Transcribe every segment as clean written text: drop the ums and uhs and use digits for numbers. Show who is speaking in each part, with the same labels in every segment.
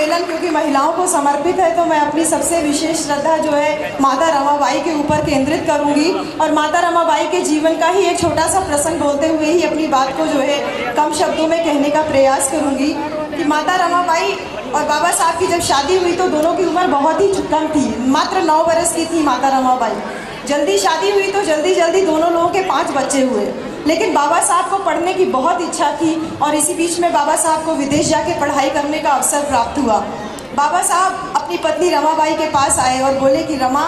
Speaker 1: सम्मेलन क्योंकि महिलाओं को समर्पित है, तो मैं अपनी सबसे विशेष श्रद्धा जो है माता रमाबाई के ऊपर केंद्रित करूंगी और माता रमाबाई के जीवन का ही एक छोटा सा प्रसंग बोलते हुए ही अपनी बात को जो है कम शब्दों में कहने का प्रयास करूंगी कि माता रमाबाई और बाबा साहब की जब शादी हुई तो दोनों की उम्र बहुत ही कम थी, मात्र 9 वर्ष की थी माता रमाबाई। जल्दी शादी हुई तो जल्दी जल्दी दोनों लोगों के 5 बच्चे हुए, लेकिन बाबा साहब को पढ़ने की बहुत इच्छा थी और इसी बीच में बाबा साहब को विदेश जाके पढ़ाई करने का अवसर प्राप्त हुआ। बाबा साहब अपनी पत्नी रमाबाई के पास आए और बोले कि रमा,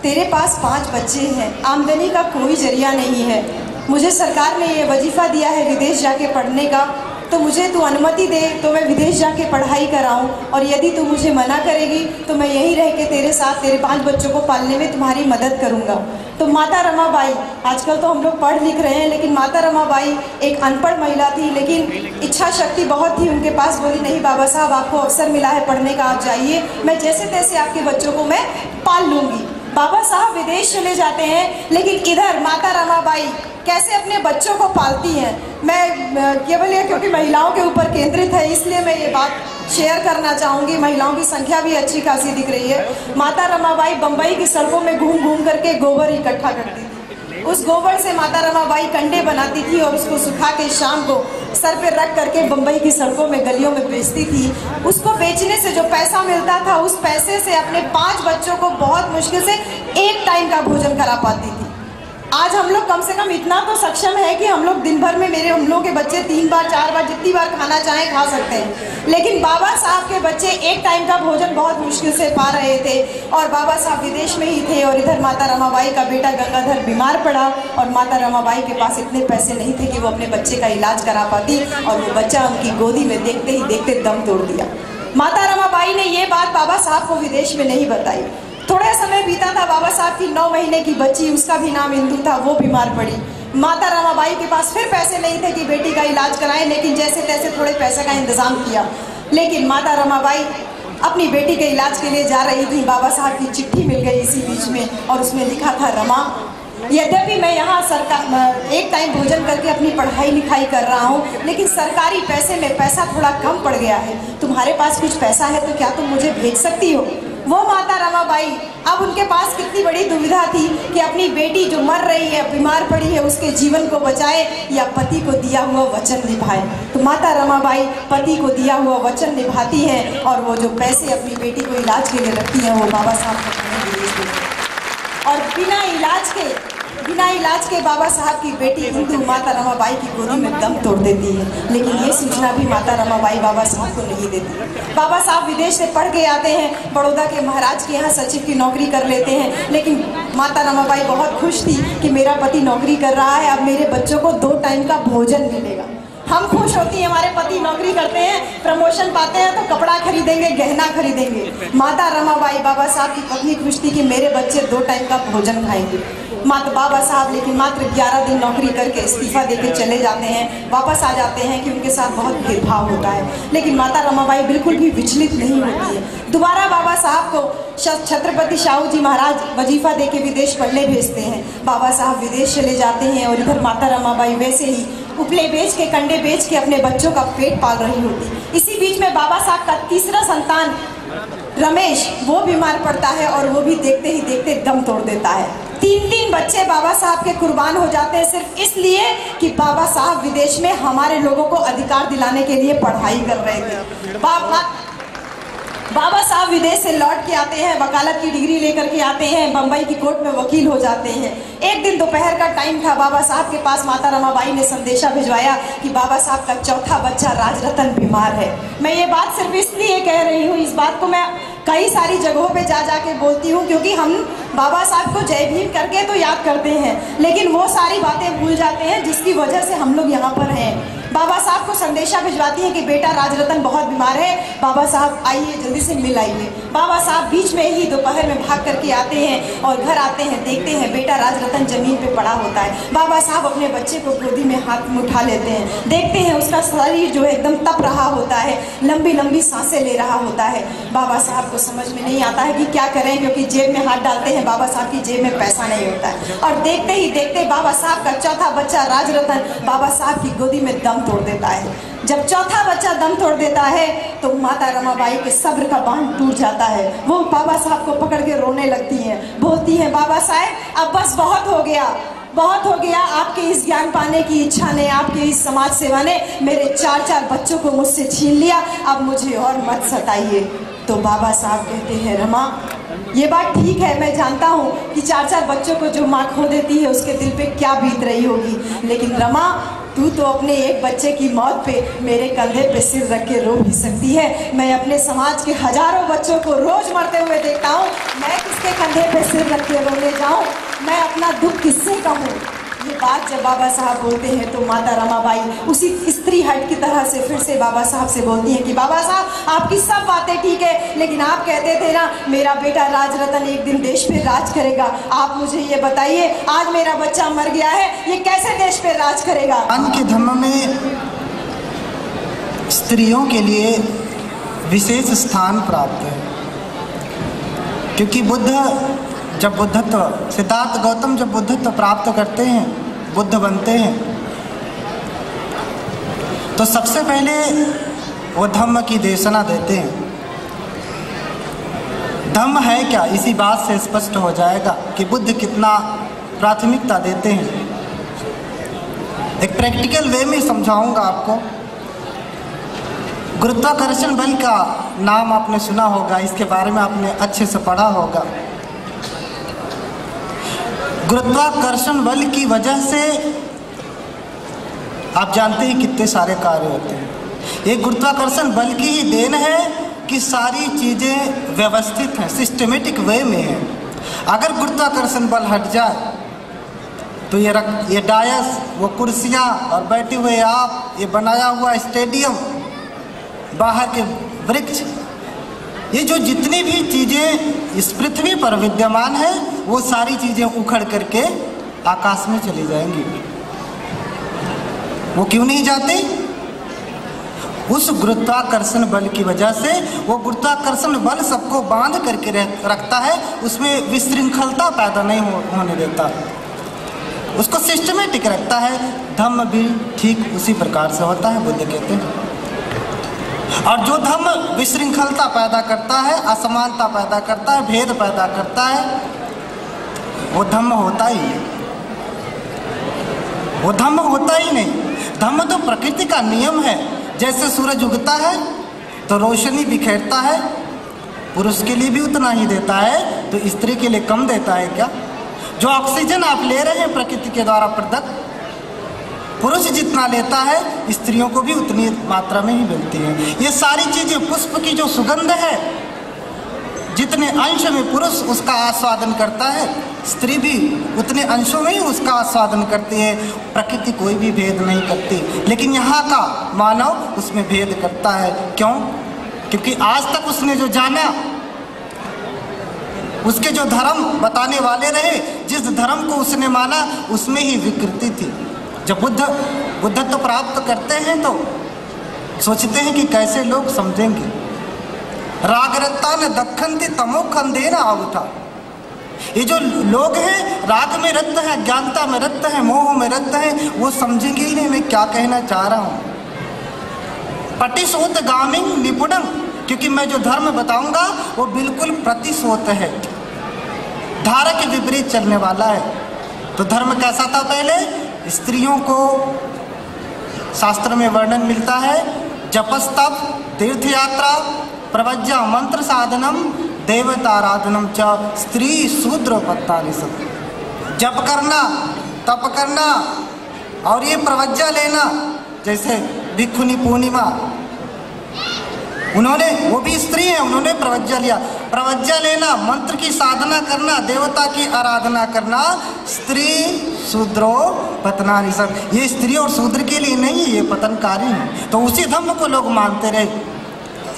Speaker 1: तेरे पास 5 बच्चे हैं, आमदनी का कोई जरिया नहीं है, मुझे सरकार ने ये वजीफ़ा दिया है विदेश जाके पढ़ने का, तो मुझे तू अनुमति दे तो मैं विदेश जाके पढ़ाई कराऊं, और यदि तू मुझे मना करेगी तो मैं यहीं रह के तेरे साथ तेरे 5 बच्चों को पालने में तुम्हारी मदद करूंगा। तो माता रमाबाई, आजकल तो हम लोग पढ़ लिख रहे हैं, लेकिन माता रमाबाई एक अनपढ़ महिला थी, लेकिन इच्छा शक्ति बहुत थी उनके पास। बोली नहीं बाबा साहब, आपको अवसर मिला है पढ़ने का, आप जाइए, मैं जैसे तैसे आपके बच्चों को मैं पाल लूँगी। बाबा साहब विदेश चले जाते हैं, लेकिन इधर माता रमाबाई कैसे अपने बच्चों को पालती हैं, मैं केवल ये क्योंकि महिलाओं के ऊपर केंद्रित है इसलिए मैं ये बात शेयर करना चाहूँगी। महिलाओं की संख्या भी अच्छी खासी दिख रही है। माता रमाबाई बम्बई की सड़कों में घूम घूम करके गोबर इकट्ठा करती थी। उस गोबर से माता रमाबाई कंडे बनाती थी और उसको सुखा के शाम को सर पे रख करके बम्बई की सड़कों में गलियों में बेचती थी। उसको बेचने से जो पैसा मिलता था, उस पैसे से अपने 5 बच्चों को बहुत मुश्किल से एक टाइम का भोजन करा पाती थी। आज हम लोग कम से कम इतना तो सक्षम है कि हम लोग दिन भर में हम लोग के बच्चे 3 बार 4 बार जितनी बार खाना चाहें खा सकते हैं, लेकिन बाबा साहब के बच्चे एक टाइम का भोजन बहुत मुश्किल से पा रहे थे। और बाबा साहब विदेश में ही थे और इधर माता रमाबाई का बेटा गंगाधर बीमार पड़ा और माता रमाबाई के पास इतने पैसे नहीं थे कि वो अपने बच्चे का इलाज करा पाती, और वो बच्चा उनकी गोदी में देखते ही देखते दम तोड़ दिया। माता रमाबाई ने ये बात बाबा साहब को विदेश में नहीं बताई। थोड़ा समय बीता था, बाबा साहब की 9 महीने की बच्ची, उसका भी नाम इंदु था, वो बीमार पड़ी। माता रमाबाई के पास फिर पैसे नहीं थे कि बेटी का इलाज कराएं, लेकिन जैसे तैसे थोड़े पैसे का इंतजाम किया। लेकिन माता रमाबाई अपनी बेटी के इलाज के लिए जा रही थी, बाबा साहब की चिट्ठी मिल गई इसी बीच में, और उसमें लिखा था, रमा, यद्यपि मैं यहाँ सरकार एक टाइम भोजन करके अपनी पढ़ाई लिखाई कर रहा हूँ, लेकिन सरकारी पैसे में पैसा थोड़ा कम पड़ गया है, तुम्हारे पास कुछ पैसा है तो क्या तुम मुझे भेज सकती हो। वो माता रमाबाई, अब उनके पास कितनी बड़ी दुविधा थी कि अपनी बेटी जो मर रही है, बीमार पड़ी है, उसके जीवन को बचाए या पति को दिया हुआ वचन निभाए। तो माता रमाबाई पति को दिया हुआ वचन निभाती हैं और वो जो पैसे अपनी बेटी को इलाज के लिए रखती हैं वो बाबा साहब को भेज देती हैं। और बिना इलाज के बाबा साहब की बेटी इंदु माता रमाबाई की गोदी में दम तोड़ देती है, लेकिन ये सूचना भी माता रमाबाई बाबा साहब को नहीं देती। बाबा साहब विदेश से पढ़ के आते हैं, बड़ौदा के महाराज के यहाँ सचिव की नौकरी कर लेते हैं, लेकिन माता रमाबाई बहुत खुश थी कि मेरा पति नौकरी कर रहा है, अब मेरे बच्चों को 2 टाइम का भोजन मिलेगा। हम खुश होती हैं, हमारे पति नौकरी करते हैं, प्रमोशन पाते हैं तो कपड़ा खरीदेंगे, गहना खरीदेंगे। माता रमाबाई बाबा साहब की पत्नी खुश थी कि मेरे बच्चे 2 टाइम का भोजन खाएंगे। बाबा साहब लेकिन मात्र 11 दिन नौकरी करके इस्तीफा देके चले जाते हैं, वापस आ जाते हैं कि उनके साथ बहुत भेदभाव होता है, लेकिन माता रमाबाई बिल्कुल भी विचलित नहीं होती है। दोबारा बाबा साहब को छत्रपति शाहू जी महाराज वजीफा देके विदेश पढ़ने भेजते हैं। बाबा साहब विदेश चले जाते हैं और इधर माता रमाबाई वैसे ही उपले बेच के, कंडे बेच के अपने बच्चों का पेट पाल रही होती। इसी बीच में बाबा साहब का तीसरा संतान रमेश, वो बीमार पड़ता है और वो भी देखते ही देखते दम तोड़ देता है। 3 बच्चे बाबा साहब के कुर्बान हो जाते हैं सिर्फ इसलिए कि बाबा साहब विदेश में हमारे लोगों को अधिकार दिलाने के लिए पढ़ाई कर रहे थे। बाबा साहब विदेश से लौट के आते हैं, वकालत की डिग्री लेकर के आते हैं, बम्बई की कोर्ट में वकील हो जाते हैं। एक दिन दोपहर का टाइम था, बाबा साहब के पास माता रमाबाई ने संदेशा भिजवाया कि बाबा साहब का चौथा बच्चा राजरतन बीमार है। मैं ये बात सिर्फ इसलिए कह रही हूँ, इस बात को मैं कई सारी जगहों पे जा के बोलती हूँ, क्योंकि हम बाबा साहब को जय भीम करके तो याद करते हैं, लेकिन वो सारी बातें भूल जाते हैं जिसकी वजह से हम लोग यहाँ पर हैं। बाबा साहब को संदेशा भिजवाती है कि बेटा राजरतन बहुत बीमार है, बाबा साहब आइए, जल्दी से मिल आइए। बाबा साहब बीच में ही दोपहर में भाग करके आते हैं और घर आते हैं, देखते हैं बेटा राजरतन जमीन पे पड़ा होता है। बाबा साहब अपने बच्चे को गोदी में हाथ में उठा लेते हैं, देखते हैं उसका शरीर जो है एकदम तप रहा होता है, लंबी लंबी सांसें ले रहा होता है। बाबा साहब को समझ में नहीं आता है कि क्या करें, क्योंकि जेब में हाथ डालते हैं, बाबा साहब की जेब में पैसा नहीं होता है, और देखते ही देखते बाबा साहब का चौथा बच्चा राजरतन बाबा साहब की गोदी में दम तोड़ देता है। जब चौथा बच्चा दम तोड़ देता है तो माता रमाबाई के सब्र का बांध टूट जाता है। वो बाबा साहब को पकड़ के रोने लगती हैं, बोलती हैं बाबा साहब अब बस बहुत हो गया, बहुत हो गया। आपके इस ज्ञान पाने की इच्छा ने, आपके इस समाज सेवा ने मेरे 4 बच्चों को मुझसे छीन लिया, अब मुझे और मत सताइए। तो बाबा साहब कहते हैं रमा ये बात ठीक है, मैं जानता हूँ कि 4 बच्चों को जो माँ खो देती है उसके दिल पे क्या बीत रही होगी, लेकिन रमा तू तो अपने एक बच्चे की मौत पे मेरे कंधे पे सिर रख के रो भी सकती है। मैं अपने समाज के हजारों बच्चों को रोज मरते हुए देखता हूँ, मैं किसके कंधे पे सिर रख के रोने जाऊँ, मैं अपना दुख किससे कहूँ। ये बात जब बाबा साहब बोलते हैं तो माता रमाबाई उसी स्त्री हट की तरह से फिर से बाबा साहब से बोलती हैं कि बाबा साहब आपकी सब बातें ठीक है, लेकिन आप कहते थे ना मेरा बेटा राजरतन एक दिन देश पे राज करेगा। आप मुझे ये बताइए आज मेरा बच्चा मर गया है, ये कैसे देश पे राज करेगा।
Speaker 2: ज्ञान के धर्म में स्त्रियों के लिए विशेष स्थान प्राप्त है, क्योंकि बुद्ध जब बुद्धत्व, सिद्धार्थ गौतम जब बुद्धत्व प्राप्त करते हैं, बुद्ध बनते हैं, तो सबसे पहले वो धम्म की देशना देते हैं। धम्म है क्या, इसी बात से स्पष्ट हो जाएगा कि बुद्ध कितना प्राथमिकता देते हैं। एक प्रैक्टिकल वे में समझाऊंगा आपको। गुरुत्वाकर्षण बल का नाम आपने सुना होगा, इसके बारे में आपने अच्छे से पढ़ा होगा। गुरुत्वाकर्षण बल की वजह से आप जानते हैं कितने सारे कार्य होते हैं। ये गुरुत्वाकर्षण बल की ही देन है कि सारी चीज़ें व्यवस्थित हैं, सिस्टमेटिक वे में हैं। अगर गुरुत्वाकर्षण बल हट जाए तो ये डायस, वो कुर्सियाँ और बैठे हुए आप, ये बनाया हुआ स्टेडियम, बाहर के वृक्ष, ये जो जितनी भी चीज़ें इस पृथ्वी पर विद्यमान है वो सारी चीज़ें उखड़ करके आकाश में चली जाएंगी। वो क्यों नहीं जाती? उस गुरुत्वाकर्षण बल की वजह से। वो गुरुत्वाकर्षण बल सबको बांध करके रखता है, उसमें विशृंखलता पैदा नहीं होने देता, उसको सिस्टमेटिक रखता है। धम्म भी ठीक उसी प्रकार से होता है, बुद्ध कहते हैं। और जो धम्म विशृंखलता पैदा करता है, असमानता पैदा करता है, भेद पैदा करता है, वो धम्म होता ही नहीं। वो धम्म होता ही नहीं। धम्म तो प्रकृति का नियम है। जैसे सूरज उगता है तो रोशनी बिखेरता है, पुरुष के लिए भी उतना ही देता है, तो स्त्री के लिए कम देता है क्या? जो ऑक्सीजन आप ले रहे हैं प्रकृति के द्वारा प्रदत्त, पुरुष जितना लेता है स्त्रियों को भी उतनी मात्रा में ही मिलती है। ये सारी चीज़ें, पुष्प की जो सुगंध है, जितने अंश में पुरुष उसका आस्वादन करता है, स्त्री भी उतने अंशों में ही उसका आस्वादन करती है। प्रकृति कोई भी भेद नहीं करती, लेकिन यहाँ का मानव उसमें भेद करता है। क्यों? क्योंकि आज तक उसने जो जाना, उसके जो धर्म बताने वाले रहे, जिस धर्म को उसने माना, उसमें ही विकृति थी। जब बुद्धत्व प्राप्त करते हैं तो सोचते हैं कि कैसे लोग समझेंगे। रागरत्ता न दखनती तमोखंधे न आवुथा। ये जो लोग हैं राग में रत हैं, ज्ञानता में रत हैं, मोह में रत हैं, वो समझेंगे ही नहीं मैं क्या कहना चाह रहा हूँ। पटिशोत गामिंग निपुणम, क्योंकि मैं जो धर्म बताऊंगा वो बिल्कुल प्रतिशोत है, धारा के विपरीत चलने वाला है। तो धर्म कैसा था पहले? स्त्रियों को शास्त्र में वर्णन मिलता है, जपस्तप, तीर्थ यात्रा, प्रवज्जा, मंत्र साधनम, देवताराधनम च स्त्री शूद्र पत्तानि सब। जप करना, तप करना और ये प्रवज्जा लेना, जैसे भिक्षुनी पूर्णिमा, उन्होंने, वो भी स्त्री है, उन्होंने प्रवज्जा लिया। प्रवज्जा लेना, मंत्र की साधना करना, देवता की आराधना करना, स्त्री शूद्रो पतनानि सब। ये स्त्री और शूद्र के लिए नहीं, ये पतनकारी है। तो उसी धम्म को लोग मानते रहे,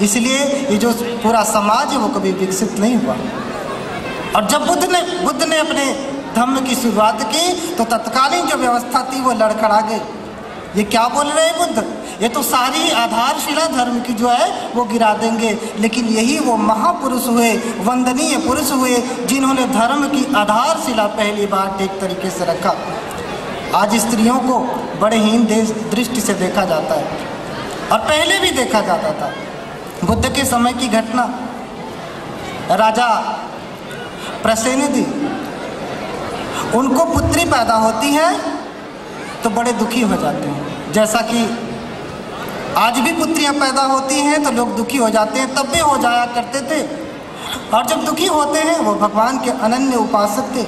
Speaker 2: इसलिए ये जो पूरा समाज है वो कभी विकसित नहीं हुआ। और जब बुद्ध ने अपने धम्म की शुरुआत की तो तत्कालीन जो व्यवस्था थी वो लड़खड़ा गई। ये क्या बोल रहे हैं बुद्ध? ये तो सारी आधारशिला धर्म की जो है वो गिरा देंगे। लेकिन यही वो महापुरुष हुए, वंदनीय पुरुष हुए, जिन्होंने धर्म की आधारशिला पहली बार ठीक तरीके से रखा। आज स्त्रियों को बड़े हीन दृष्टि से देखा जाता है। और पहले भी देखा जाता था। बुद्ध के समय की घटना, राजा प्रसेनदि, उनको पुत्री पैदा होती है तो बड़े दुखी हो जाते हैं। जैसा कि आज भी पुत्रियां पैदा होती हैं तो लोग दुखी हो जाते हैं, तब भी हो जाया करते थे। और जब दुखी होते हैं, वो भगवान के अनन्य उपासक थे,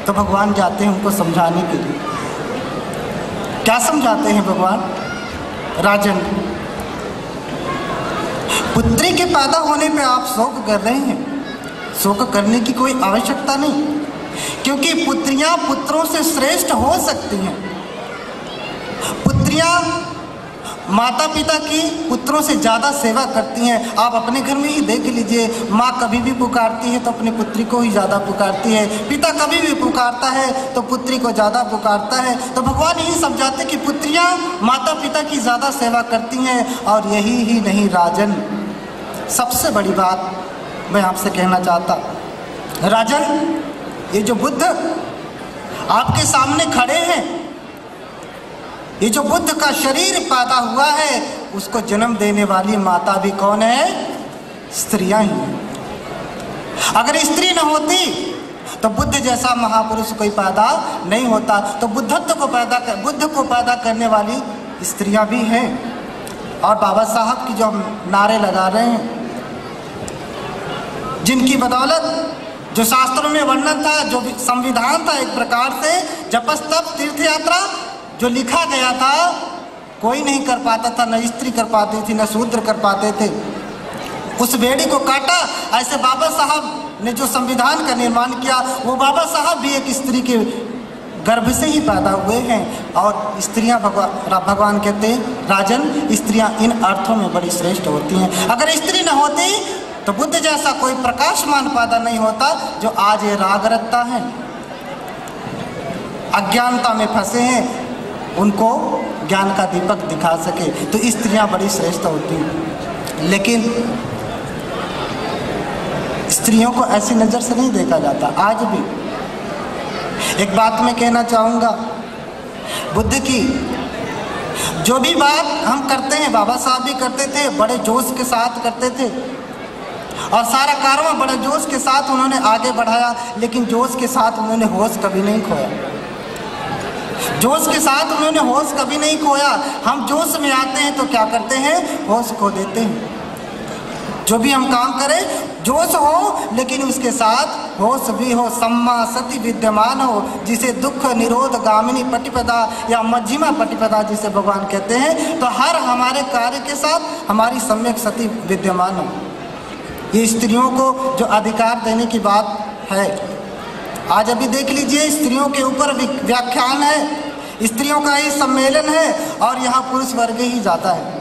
Speaker 2: तो भगवान जाते हैं उनको समझाने के लिए। क्या समझाते हैं भगवान? राजन, पुत्री के पैदा होने पे आप शोक कर रहे हैं, शोक करने की कोई आवश्यकता नहीं, क्योंकि पुत्रियां पुत्रों से श्रेष्ठ हो सकती हैं। पुत्रियां माता पिता की पुत्रों से ज़्यादा सेवा करती हैं। आप अपने घर में ही देख लीजिए, माँ कभी भी पुकारती है तो अपनी पुत्री को ही ज़्यादा पुकारती है, पिता कभी भी पुकारता है तो पुत्री को ज़्यादा पुकारता है। तो भगवान यही समझाते कि पुत्रियाँ माता पिता की ज़्यादा सेवा करती हैं। और यही ही नहीं राजन, सबसे बड़ी बात मैं आपसे कहना चाहता, राजन, ये जो बुद्ध आपके सामने खड़े हैं, ये जो बुद्ध का शरीर पैदा हुआ है, उसको जन्म देने वाली माता भी कौन है? स्त्रियां ही हैं। अगर स्त्री न होती तो बुद्ध जैसा महापुरुष कोई पैदा नहीं होता। तो बुद्ध को पैदा करने वाली स्त्रियां भी हैं। और बाबा साहब की जो हम नारे लगा रहे हैं, जिनकी बदौलत जो शास्त्रों में वर्णन था, जो संविधान था, एक प्रकार से जपस्तप तीर्थ यात्रा जो लिखा गया था, कोई नहीं कर पाता था, न स्त्री कर पाती थी, न शूद्र कर पाते थे। उस बेड़ी को काटा। ऐसे बाबा साहब ने जो संविधान का निर्माण किया, वो बाबा साहब भी एक स्त्री के गर्भ से ही पैदा हुए हैं। और स्त्रियां, भगवान कहते हैं, राजन, स्त्रियां इन अर्थों में बड़ी श्रेष्ठ होती हैं। अगर स्त्री न होती तो बुद्ध जैसा कोई प्रकाशमान पैदा नहीं होता, जो आज ये राग रखता है, अज्ञानता में फंसे हैं, उनको ज्ञान का दीपक दिखा सके। तो स्त्रियां बड़ी श्रेष्ठ होती हैं। लेकिन स्त्रियों को ऐसी नज़र से नहीं देखा जाता आज भी। एक बात मैं कहना चाहूँगा, बुद्ध की जो भी बात हम करते हैं, बाबा साहब भी करते थे, बड़े जोश के साथ करते थे, और सारा कारवां बड़े जोश के साथ उन्होंने आगे बढ़ाया। लेकिन जोश के साथ उन्होंने होश कभी नहीं खोया। जोश के साथ उन्होंने होश कभी नहीं खोया। हम जोश में आते हैं तो क्या करते हैं? होश खो देते हैं। जो भी हम काम करें, जोश हो, लेकिन उसके साथ होश भी हो, सम्मा सति विद्यमान हो, जिसे दुख निरोध गामिनी प्रतिपदा या मध्यमा प्रतिपदा जिसे भगवान कहते हैं। तो हर हमारे कार्य के साथ हमारी सम्यक सति विद्यमान हो। ये स्त्रियों को जो अधिकार देने की बात है, आज अभी देख लीजिए, स्त्रियों के ऊपर व्याख्यान है, स्त्रियों का ही सम्मेलन है, और यहाँ पुरुष वर्ग ही जाता है,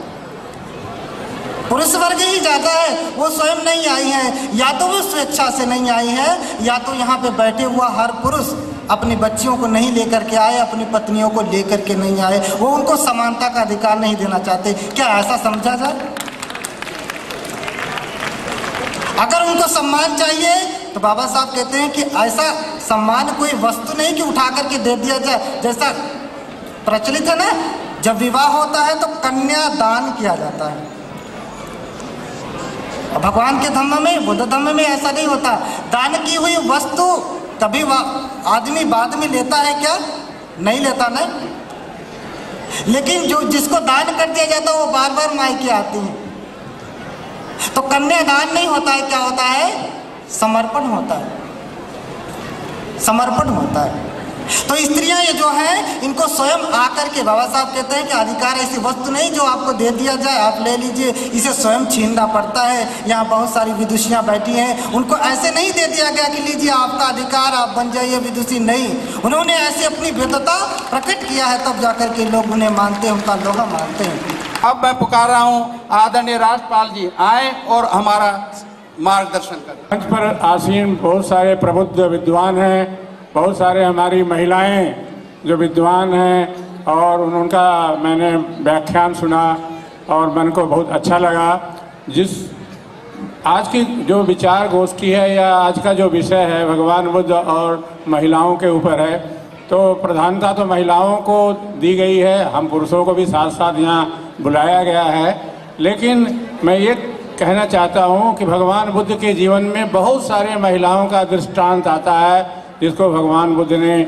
Speaker 2: पुरुष वर्ग ही जाता है। वो स्वयं नहीं आई है, या तो वो स्वेच्छा से नहीं आई है, या तो यहाँ पे बैठे हुआ हर पुरुष अपनी बच्चियों को नहीं लेकर के आए, अपनी पत्नियों को लेकर के नहीं आए। वो उनको समानता का अधिकार नहीं देना चाहते। क्या ऐसा समझा जाए? अगर उनको सम्मान चाहिए तो बाबा साहब कहते हैं कि ऐसा सम्मान कोई वस्तु नहीं कि उठा करके दे दिया जाए। जैसा प्रचलित है ना, जब विवाह होता है तो कन्या दान किया जाता है। भगवान के धर्म में, बुद्ध धर्म में ऐसा नहीं होता। दान की हुई वस्तु कभी आदमी बाद में लेता है क्या? नहीं लेता ना। लेकिन जो जिसको दान कर दिया जाता है वो बार बार मायके आती हैं। तो कन्यादान नहीं होता है, क्या होता है? समर्पण होता है, समर्पण होता है। तो स्त्रियां ये जो हैं, इनको स्वयं आकर के बाबा साहब कहते हैं कि अधिकार ऐसी वस्तु नहीं जो आपको दे दिया जाए, आप ले लीजिए, इसे स्वयं छीनना पड़ता है। यहाँ बहुत सारी विदुषियाँ बैठी हैं, उनको ऐसे नहीं दे दिया गया कि लीजिए आपका अधिकार, आप बन जाइए विदुषी। नहीं, उन्होंने ऐसे अपनी व्यर्थता प्रकट किया है, तब जाकर के लोग उन्हें मानते हैं, उनका लोहा मानते हैं।
Speaker 3: अब मैं पुकार रहा हूँ आदरणीय राजपाल जी आए और हमारा मार्गदर्शन करें।
Speaker 4: मंच पर आसीन बहुत सारे प्रबुद्ध विद्वान हैं, बहुत सारे हमारी महिलाएं जो विद्वान हैं, और उनका मैंने व्याख्यान सुना और मन को बहुत अच्छा लगा। जिस आज की जो विचार गोष्ठी है या आज का जो विषय है भगवान बुद्ध और महिलाओं के ऊपर है, तो प्रधानता तो महिलाओं को दी गई है, हम पुरुषों को भी साथ साथ यहाँ बुलाया गया है। लेकिन मैं ये कहना चाहता हूँ कि भगवान बुद्ध के जीवन में बहुत सारे महिलाओं का दृष्टांत आता है जिसको भगवान बुद्ध ने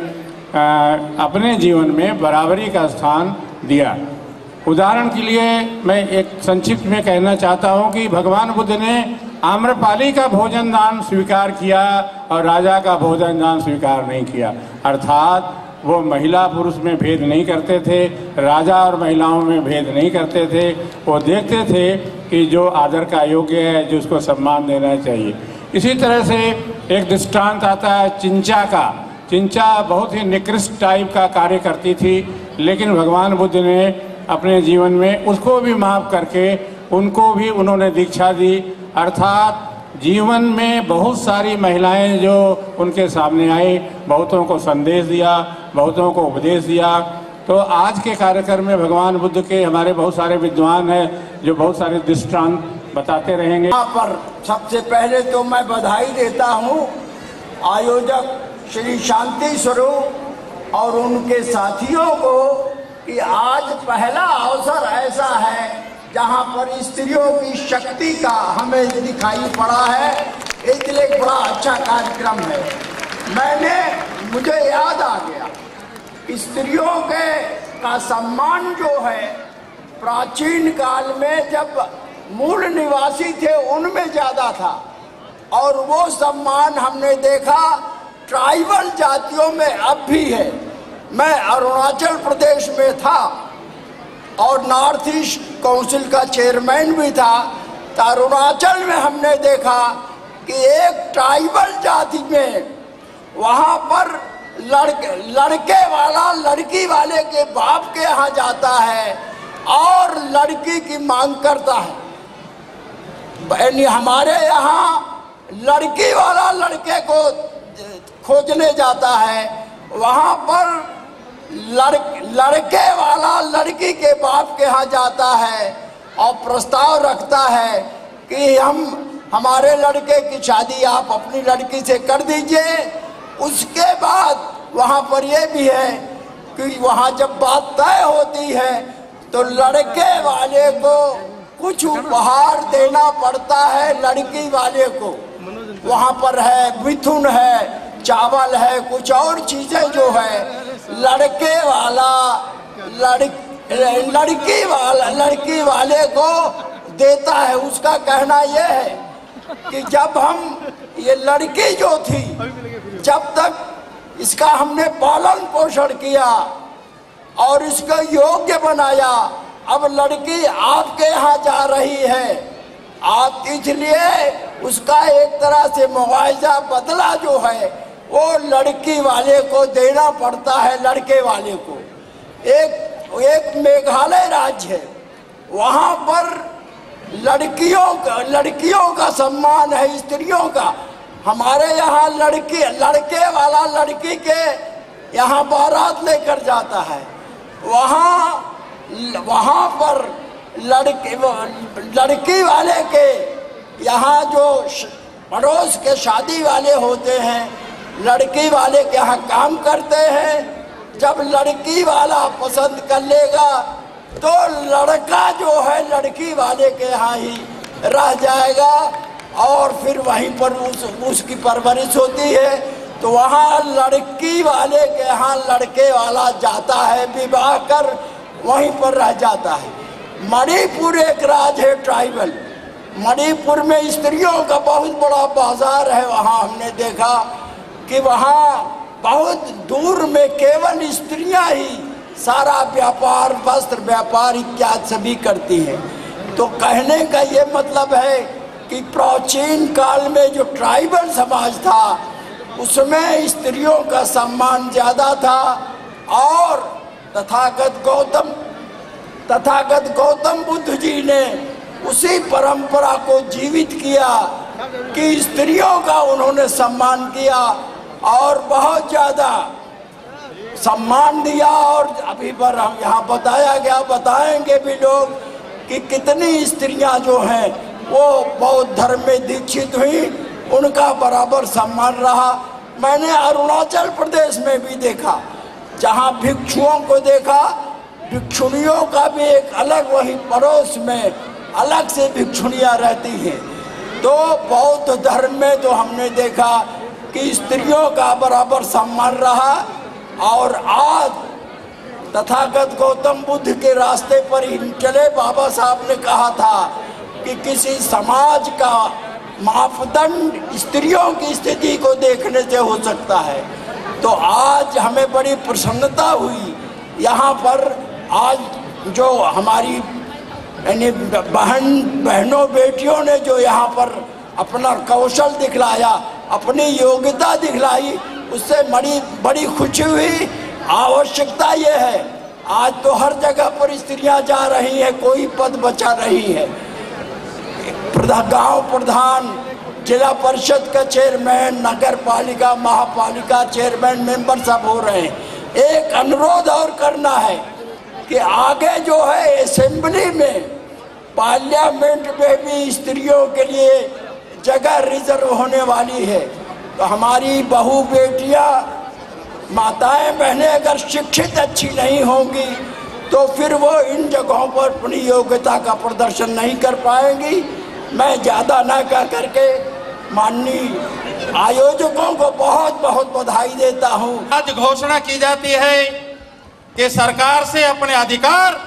Speaker 4: अपने जीवन में बराबरी का स्थान दिया। उदाहरण के लिए मैं एक संक्षिप्त में कहना चाहता हूँ कि भगवान बुद्ध ने आम्रपाली का भोजन दान स्वीकार किया और राजा का भोजन दान स्वीकार नहीं किया। अर्थात वो महिला पुरुष में भेद नहीं करते थे, राजा और महिलाओं में भेद नहीं करते थे। वो देखते थे कि जो आदर का योग्य है, जो उसको सम्मान देना चाहिए। इसी तरह से एक दृष्टांत आता है चिंचा का। चिंचा बहुत ही निकृष्ट टाइप का कार्य करती थी, लेकिन भगवान बुद्ध ने अपने जीवन में उसको भी माफ़ करके उनको भी उन्होंने दीक्षा दी। अर्थात जीवन में बहुत सारी महिलाएं जो उनके सामने आई, बहुतों को संदेश दिया, बहुतों को उपदेश दिया। तो आज के कार्यक्रम में भगवान बुद्ध के हमारे बहुत सारे विद्वान हैं जो बहुत सारे दृष्टांत बताते रहेंगे।
Speaker 5: यहाँ पर सबसे पहले तो मैं बधाई देता हूँ आयोजक श्री शांति स्वरूप और उनके साथियों को कि आज पहला अवसर ऐसा है जहाँ पर स्त्रियों की शक्ति का हमें दिखाई पड़ा है। इसलिए बड़ा अच्छा कार्यक्रम है। मुझे याद आ गया स्त्रियों का सम्मान जो है प्राचीन काल में जब मूल निवासी थे उनमें ज्यादा था, और वो सम्मान हमने देखा ट्राइबल जातियों में अब भी है। मैं अरुणाचल प्रदेश में था और नॉर्थ ईस्ट काउंसिल का चेयरमैन भी था, तो अरुणाचल में हमने देखा कि एक ट्राइबल जाति में वहाँ पर लड़के वाला लड़की वाले के बाप के यहाँ जाता है और लड़की की मांग करता है। हमारे यहाँ लड़की वाला लड़के को खोजने जाता है, वहाँ पर लड़के वाला लड़की के बाप के यहाँ जाता है और प्रस्ताव रखता है कि हमारे लड़के की शादी आप अपनी लड़की से कर दीजिए। उसके बाद वहाँ पर यह भी है कि वहाँ जब बात तय होती है तो लड़के वाले को कुछ उपहार देना पड़ता है लड़की वाले को। वहाँ पर है मिथुन है, चावल है, कुछ और चीजें जो है लड़के वाला लड़की वाले को देता है। उसका कहना यह है कि जब ये लड़की जो थी जब तक इसका हमने पालन पोषण किया और इसको योग्य बनाया, अब लड़की आपके यहाँ जा रही है, आप इसलिए उसका एक तरह से मुआवजा बदला जो है वो लड़की वाले को देना पड़ता है। लड़के वाले को एक मेघालय राज्य है, वहाँ पर लड़कियों का सम्मान है, स्त्रियों का। हमारे यहाँ लड़के वाला लड़की के यहाँ बारात लेकर जाता है, वहाँ पर लड़की वाले के यहाँ जो पड़ोस के शादी वाले होते हैं, लड़की वाले के यहाँ काम करते हैं। जब लड़की वाला पसंद कर लेगा तो लड़का जो है लड़की वाले के यहाँ ही रह जाएगा और फिर वहीं पर उसकी परवरिश होती है। तो वहाँ लड़की वाले के यहाँ लड़के वाला जाता है, विवाह कर वहीं पर रह जाता है। मणिपुर एक राज्य है ट्राइबल, मणिपुर में स्त्रियों का बहुत बड़ा बाजार है। वहाँ हमने देखा कि वहाँ बहुत दूर में केवल स्त्रियां ही सारा व्यापार, वस्त्र व्यापार इत्यादि सभी करती हैं। तो कहने का ये मतलब है कि प्राचीन काल में जो ट्राइबल समाज था उसमें स्त्रियों का सम्मान ज़्यादा था। और तथागत गौतम बुद्ध जी ने उसी परंपरा को जीवित किया कि स्त्रियों का उन्होंने सम्मान किया और बहुत ज़्यादा सम्मान दिया। और अभी पर हम यहाँ बताया गया, बताएंगे भी लोग कि कितनी स्त्रियां जो हैं वो बौद्ध धर्म में दीक्षित हुई, उनका बराबर सम्मान रहा। मैंने अरुणाचल प्रदेश में भी देखा, जहाँ भिक्षुओं को देखा भिक्षुणियों का भी एक अलग वही पड़ोस में अलग से भिक्षुणियाँ रहती हैं। तो बौद्ध धर्म में तो हमने देखा कि स्त्रियों का बराबर सम्मान रहा, और आज तथागत गौतम बुद्ध के रास्ते पर ही चले। बाबा साहब ने कहा था कि किसी समाज का मापदंड स्त्रियों की स्थिति को देखने से हो सकता है। तो आज हमें बड़ी प्रसन्नता हुई यहाँ पर, आज जो हमारी यानी बहनों बेटियों ने जो यहाँ पर अपना कौशल दिखलाया, अपनी योग्यता दिखलाई, उससे बड़ी खुशी हुई। आवश्यकता ये है, आज तो हर जगह पर स्त्रियां जा रही हैं, कोई पद बचा रही है। गांव प्रधान, जिला परिषद का चेयरमैन, नगर पालिका महापालिका चेयरमैन, मेंबर सब हो रहे हैं। एक अनुरोध और करना है कि आगे जो है असेंबली में, पार्लियामेंट में भी स्त्रियों के लिए जगह रिजर्व होने वाली है। तो हमारी बहू बेटियां, माताएं बहनें अगर शिक्षित अच्छी नहीं होंगी तो फिर वो इन जगहों पर अपनी योग्यता का प्रदर्शन नहीं कर पाएंगी। मैं ज़्यादा ना कह करके माननीय आयोजकों को बहुत बहुत बधाई देता हूँ।
Speaker 3: आज घोषणा की जाती है कि सरकार से अपने अधिकार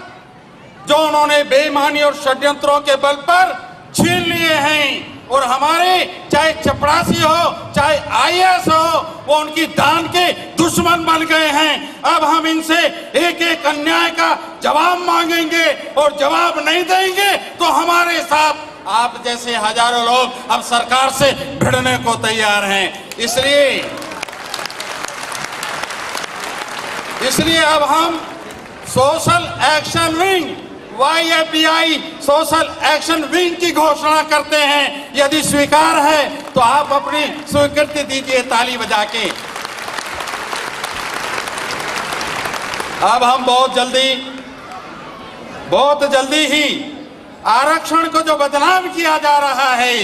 Speaker 3: जो उन्होंने बेईमानी और षड्यंत्रों के बल पर छीन लिए हैं, और हमारे चाहे चपरासी हो चाहे आईएएस हो, वो उनकी दान के दुश्मन बन गए हैं। अब हम इनसे एक एक अन्याय का जवाब मांगेंगे, और जवाब नहीं देंगे तो हमारे साथ आप जैसे हजारों लोग अब सरकार से भिड़ने को तैयार हैं। इसलिए अब हम social action wing YFBI social action wing की घोषणा करते हैं। यदि स्वीकार है तो आप अपनी स्वीकृति दीजिए ताली बजा के। अब हम बहुत जल्दी ही आरक्षण को जो बदनाम किया जा रहा है,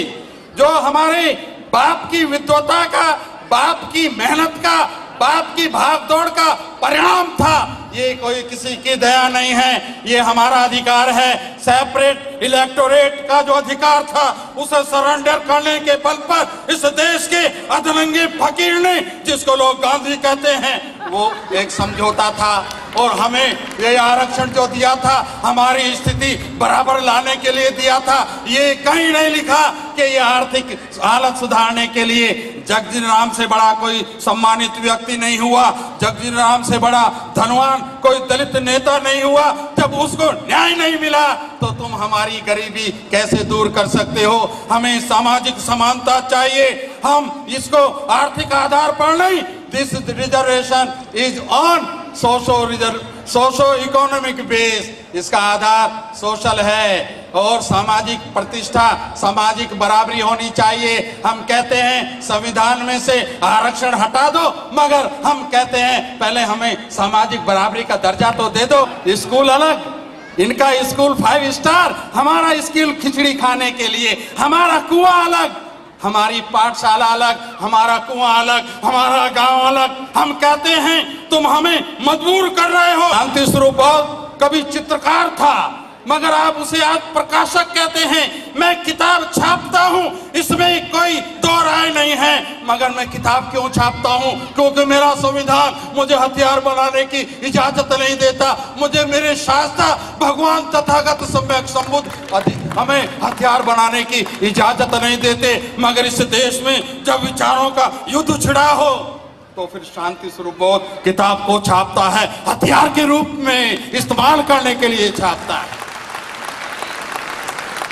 Speaker 3: जो हमारे बाप की विद्वता का, बाप की मेहनत का, बाप की भागदौड़ का परिणाम था, ये कोई किसी की दया नहीं है, ये हमारा अधिकार है। सेपरेट इलेक्टोरेट का जो अधिकार था उसे सरेंडर करने के बल पर इस देश के अधरंगे फकीर ने, जिसको लोग गांधी कहते हैं, वो एक समझौता था और हमें ये आरक्षण जो दिया था हमारी स्थिति बराबर लाने के लिए दिया था। ये कहीं नहीं लिखा कि ये आर्थिक हालत सुधारने के लिए। जगजीवन राम से बड़ा कोई सम्मानित व्यक्ति नहीं हुआ, जगजीवन राम से बड़ा धनवान कोई दलित नेता नहीं हुआ। जब उसको न्याय नहीं मिला तो तुम हमारी गरीबी कैसे दूर कर सकते हो? हमें सामाजिक समानता चाहिए। हम इसको आर्थिक आधार पर नहीं, this reservation is on socio economic base, इसका आधार सोशल है और सामाजिक प्रतिष्ठा, सामाजिक बराबरी होनी चाहिए। हम कहते हैं संविधान में से आरक्षण हटा दो, मगर हम कहते हैं पहले हमें सामाजिक बराबरी का दर्जा तो दे दो। स्कूल अलग, इनका स्कूल 5 स्टार, हमारा स्कूल खिचड़ी खाने के लिए, हमारा कुआं अलग, हमारी पाठशाला अलग, हमारा कुआं अलग, हमारा गांव अलग। हम कहते हैं तुम हमें मजबूर कर रहे हो। शांति स्वरूप कभी चित्रकार था, मगर आप उसे आज प्रकाशक कहते हैं। मैं किताब छापता हूँ, इसमें कोई दो राय नहीं है, मगर मैं किताब क्यों छापता हूँ? क्योंकि मेरा संविधान मुझे हथियार बनाने की इजाजत नहीं देता। मुझे मेरे शास्त्र भगवान तथागत सम्यक संबुद्ध हमें हथियार बनाने की इजाजत नहीं देते। मगर इस देश में जब विचारों का युद्ध छिड़ा हो तो फिर शांति स्वरूप किताब को छापता है, हथियार के रूप में इस्तेमाल करने के लिए छापता है।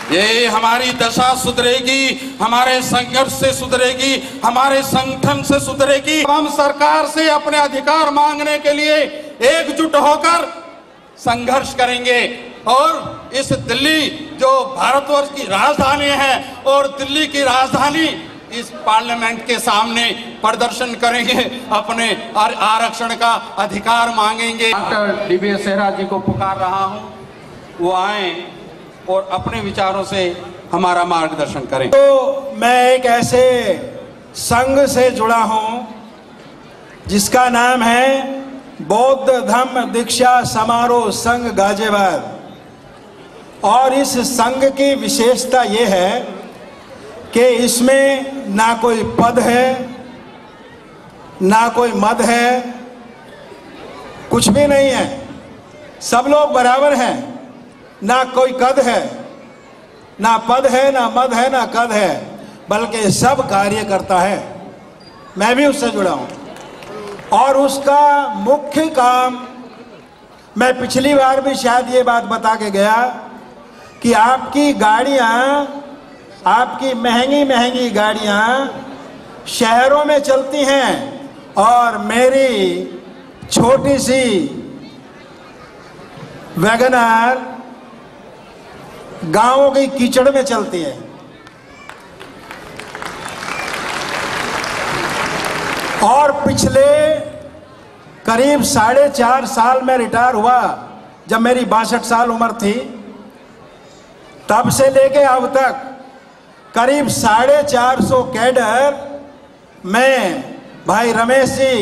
Speaker 3: ये हमारी दशा सुधरेगी, हमारे संघर्ष से सुधरेगी, हमारे संगठन से सुधरेगी। हम सरकार से अपने अधिकार मांगने के लिए एकजुट होकर संघर्ष करेंगे और इस दिल्ली जो भारतवर्ष की राजधानी है और दिल्ली की राजधानी, इस पार्लियामेंट के सामने प्रदर्शन करेंगे, अपने आरक्षण का अधिकार मांगेंगे। डॉक्टर DBS सेहरा जी को पुकार रहा हूँ, वो आए और अपने विचारों से हमारा मार्गदर्शन करें।
Speaker 6: तो मैं एक ऐसे संघ से जुड़ा हूं जिसका नाम है बौद्ध धम्म दीक्षा समारोह संघ गाजियाबाद। और इस संघ की विशेषता ये है कि इसमें ना कोई पद है, ना कोई मद है, कुछ भी नहीं है। सब लोग बराबर हैं। ना कोई कद है, ना पद है, ना मद है, ना कद है, बल्कि सब कार्य करता है। मैं भी उससे जुड़ा हूँ। और उसका मुख्य काम, मैं पिछली बार भी शायद ये बात बता के गया कि आपकी गाड़ियाँ, आपकी महंगी महंगी गाड़ियाँ शहरों में चलती हैं और मेरी छोटी सी वैगनआर गांवों की कीचड़ में चलती है। और पिछले करीब 4.5 साल में रिटायर हुआ, जब मेरी 62 साल उम्र थी, तब से लेके अब तक करीब 450 कैडर मैं, भाई रमेश जी,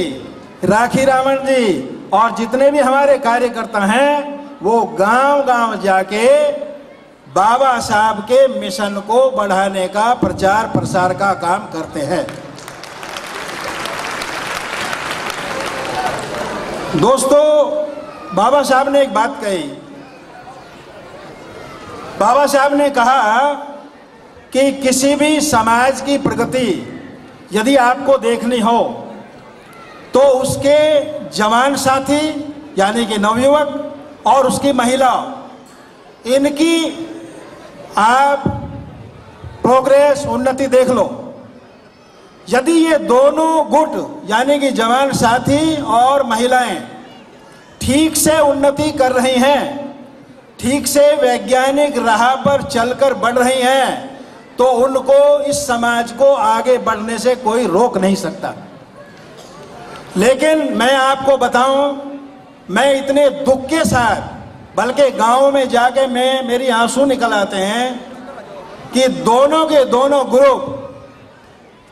Speaker 6: राखी रामन जी और जितने भी हमारे कार्यकर्ता हैं, वो गांव-गांव जाके बाबा साहब के मिशन को बढ़ाने का प्रचार प्रसार का काम करते हैं। दोस्तों, बाबा साहब ने एक बात कही। बाबा साहब ने कहा कि किसी भी समाज की प्रगति यदि आपको देखनी हो तो उसके जवान साथी यानी कि नवयुवक और उसकी महिला, इनकी आप प्रोग्रेस, उन्नति देख लो। यदि ये दोनों गुट यानी कि जवान साथी और महिलाएं ठीक से उन्नति कर रही हैं, ठीक से वैज्ञानिक राह पर चलकर बढ़ रही हैं, तो उनको, इस समाज को आगे बढ़ने से कोई रोक नहीं सकता। लेकिन मैं आपको बताऊं, मैं इतने दुख के साथ, बल्कि गांव में जाके मेरी आंसू निकल आते हैं कि दोनों के दोनों ग्रुप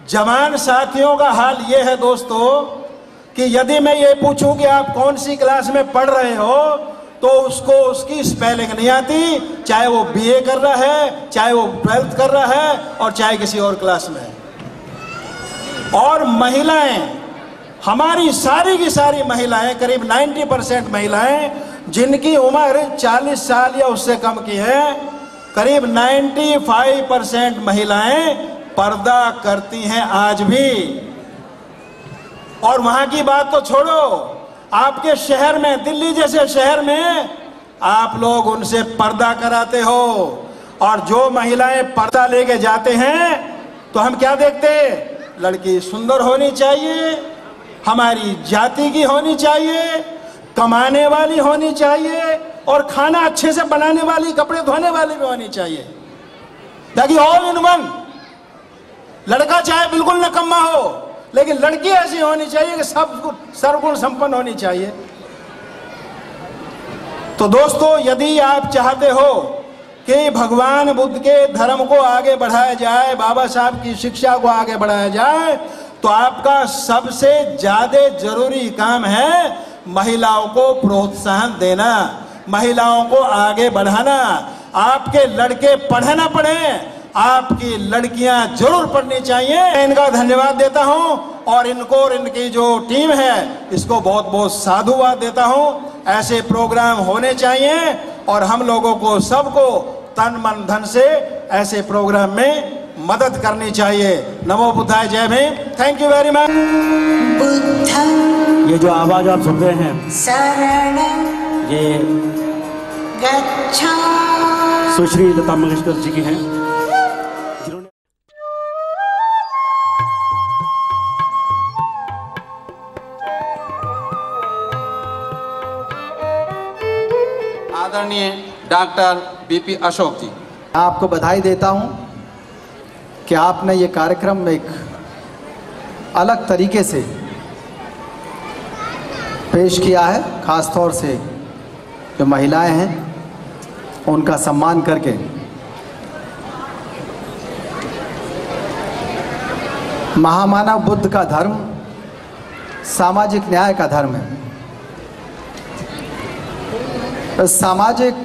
Speaker 6: जवान साथियों का हाल ये है दोस्तों कि यदि मैं ये पूछूं कि आप कौन सी क्लास में पढ़ रहे हो, तो उसको उसकी स्पेलिंग नहीं आती, चाहे वो बीए कर रहा है, चाहे वो 12th कर रहा है और चाहे किसी और क्लास में। और महिलाएं, हमारी सारी की सारी महिलाएं, करीब 90% महिलाएं जिनकी उम्र 40 साल या उससे कम की है, करीब 95% महिलाएं पर्दा करती हैं आज भी। और वहां की बात तो छोड़ो, आपके शहर में, दिल्ली जैसे शहर में आप लोग उनसे पर्दा कराते हो। और जो महिलाएं पर्दा लेके जाते हैं तो हम क्या देखते हैं? लड़की सुंदर होनी चाहिए, हमारी जाति की होनी चाहिए, कमाने वाली होनी चाहिए और खाना अच्छे से बनाने वाली, कपड़े धोने वाली भी होनी चाहिए, ताकि ऑल इन वन। लड़का चाहे बिल्कुल निकम्मा हो, लेकिन लड़की ऐसी होनी चाहिए कि सब सर्वगुण संपन्न होनी चाहिए। तो दोस्तों, यदि आप चाहते हो कि भगवान बुद्ध के धर्म को आगे बढ़ाया जाए, बाबा साहब की शिक्षा को आगे बढ़ाया जाए, तो आपका सबसे ज्यादा जरूरी काम है महिलाओं को प्रोत्साहन देना, महिलाओं को आगे बढ़ाना। आपके लड़के पढ़े ना पढ़े, आपकी लड़कियां जरूर पढ़नी चाहिए। मैं इनका धन्यवाद देता हूं और इनको और इनकी जो टीम है इसको बहुत बहुत साधुवाद देता हूं। ऐसे प्रोग्राम होने चाहिए और हम लोगों को, सबको तन मन धन से ऐसे प्रोग्राम में मदद करनी चाहिए। नमो बुद्धाय, जय Bhim, thank you very much.
Speaker 7: ये जो आवाज आप सुन रहे हैं, ये सुश्री लता मंगेशकर जी की हैं, जिन्होंने
Speaker 3: आदरणीय डॉक्टर बीपी अशोक जी,
Speaker 8: आपको बधाई देता हूं कि आपने ये कार्यक्रम एक अलग तरीके से पेश किया है। ख़ास तौर से जो महिलाएं हैं उनका सम्मान करके। महामानव बुद्ध का धर्म सामाजिक न्याय का धर्म है। सामाजिक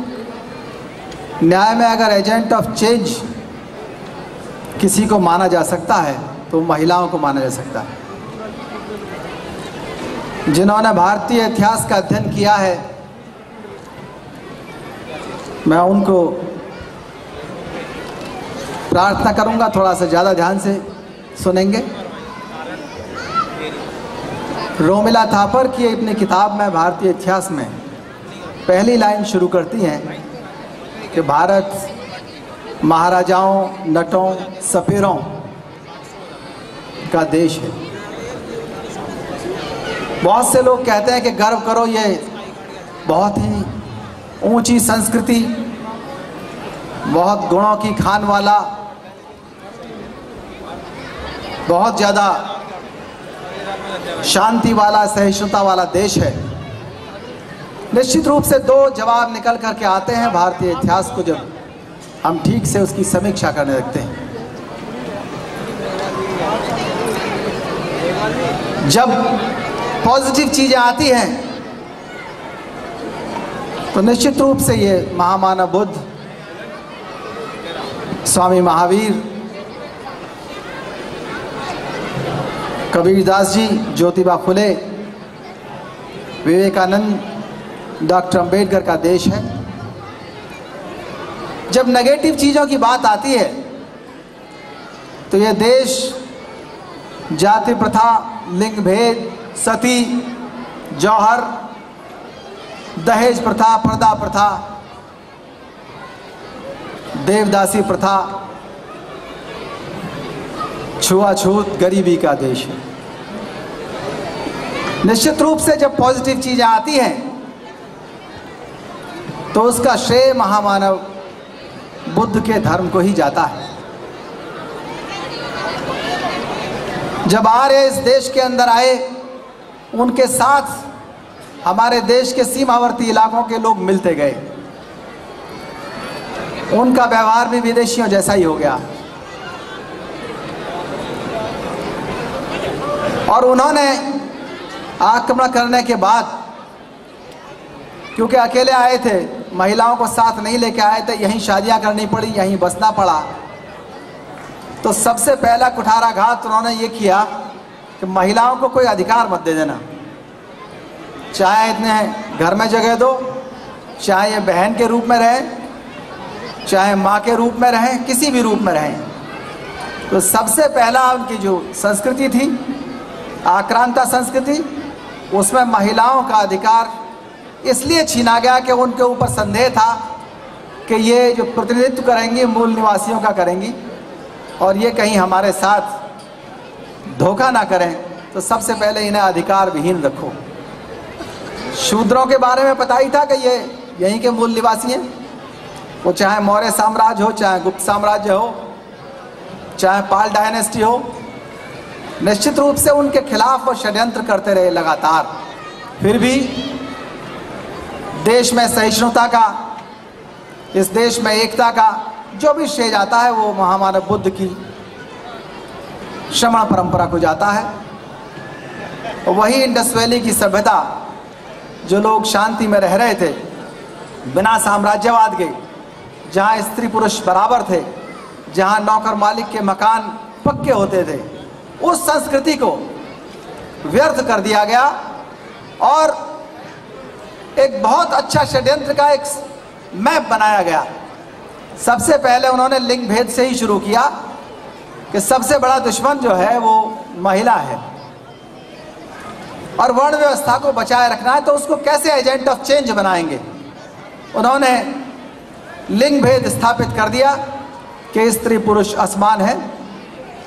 Speaker 8: न्याय में अगर एजेंट ऑफ चेंज किसी को माना जा सकता है तो महिलाओं को माना जा सकता है, जिन्होंने भारतीय इतिहास का अध्ययन किया है। मैं उनको प्रार्थना करूंगा थोड़ा सा ज़्यादा ध्यान से सुनेंगे। रोमिला थापर की अपनी किताब में भारतीय इतिहास में पहली लाइन शुरू करती हैं कि भारत महाराजाओं, नटों, सपेरों का देश है। बहुत से लोग कहते हैं कि गर्व करो, ये बहुत ही ऊंची संस्कृति, बहुत गुणों की खान वाला, बहुत ज़्यादा शांति वाला, सहिष्णुता वाला देश है। निश्चित रूप से दो जवाब निकल करके आते हैं भारतीय इतिहास को जब हम ठीक से उसकी समीक्षा करने लगते हैं। जब पॉजिटिव चीज़ें आती हैं तो निश्चित रूप से ये महामानव बुद्ध, स्वामी महावीर, कबीरदास जी, ज्योतिबा फुले, विवेकानंद, डॉक्टर अंबेडकर का देश है। जब नेगेटिव चीज़ों की बात आती है तो यह देश जाति प्रथा, लिंग भेद, सती, जौहर, दहेज प्रथा, पर्दा प्रथा, देवदासी प्रथा, छुआछूत, गरीबी का देश है। निश्चित रूप से जब पॉजिटिव चीज़ें आती हैं तो उसका श्रेय महामानव बुद्ध के धर्म को ही जाता है। जब आर्य इस देश के अंदर आए, उनके साथ हमारे देश के सीमावर्ती इलाकों के लोग मिलते गए। उनका व्यवहार भी विदेशियों जैसा ही हो गया और उन्होंने आक्रमण करने के बाद, क्योंकि अकेले आए थे, महिलाओं को साथ नहीं लेके आए थे, यहीं शादियां करनी पड़ी, यहीं बसना पड़ा, तो सबसे पहला कुठाराघात उन्होंने ये किया कि महिलाओं को कोई अधिकार मत दे देना। चाहे इतने घर में जगह दो, चाहे ये बहन के रूप में रहें, चाहे माँ के रूप में रहें, किसी भी रूप में रहें। तो सबसे पहला उनकी जो संस्कृति थी, आक्रांता संस्कृति, उसमें महिलाओं का अधिकार इसलिए छीना गया कि उनके ऊपर संदेह था कि ये जो प्रतिनिधित्व करेंगी मूल निवासियों का करेंगी और ये कहीं हमारे साथ धोखा ना करें, तो सबसे पहले इन्हें अधिकार विहीन रखो। शूद्रों के बारे में पता ही था कि ये यहीं के मूल निवासी हैं, वो चाहे मौर्य साम्राज्य हो, चाहे गुप्त साम्राज्य हो, चाहे पाल डायनेस्टी हो। निश्चित रूप से उनके खिलाफ वो षड्यंत्र करते रहे लगातार। फिर भी देश में सहिष्णुता का, इस देश में एकता का जो भी श्रेय जाता है वो महामानव बुद्ध की श्रमण परंपरा को जाता है। और वही इंडस वैली की सभ्यता, जो लोग शांति में रह रहे थे बिना साम्राज्यवाद के, जहाँ स्त्री पुरुष बराबर थे, जहाँ नौकर मालिक के मकान पक्के होते थे, उस संस्कृति को व्यर्थ कर दिया गया और एक बहुत अच्छा षड्यंत्र का एक मैप बनाया गया। सबसे पहले उन्होंने लिंग भेद से ही शुरू किया कि सबसे बड़ा दुश्मन जो है वो महिला है और वर्ण व्यवस्था को बचाए रखना है, तो उसको कैसे एजेंट ऑफ चेंज बनाएंगे। उन्होंने लिंग भेद स्थापित कर दिया कि स्त्री पुरुष असमान है,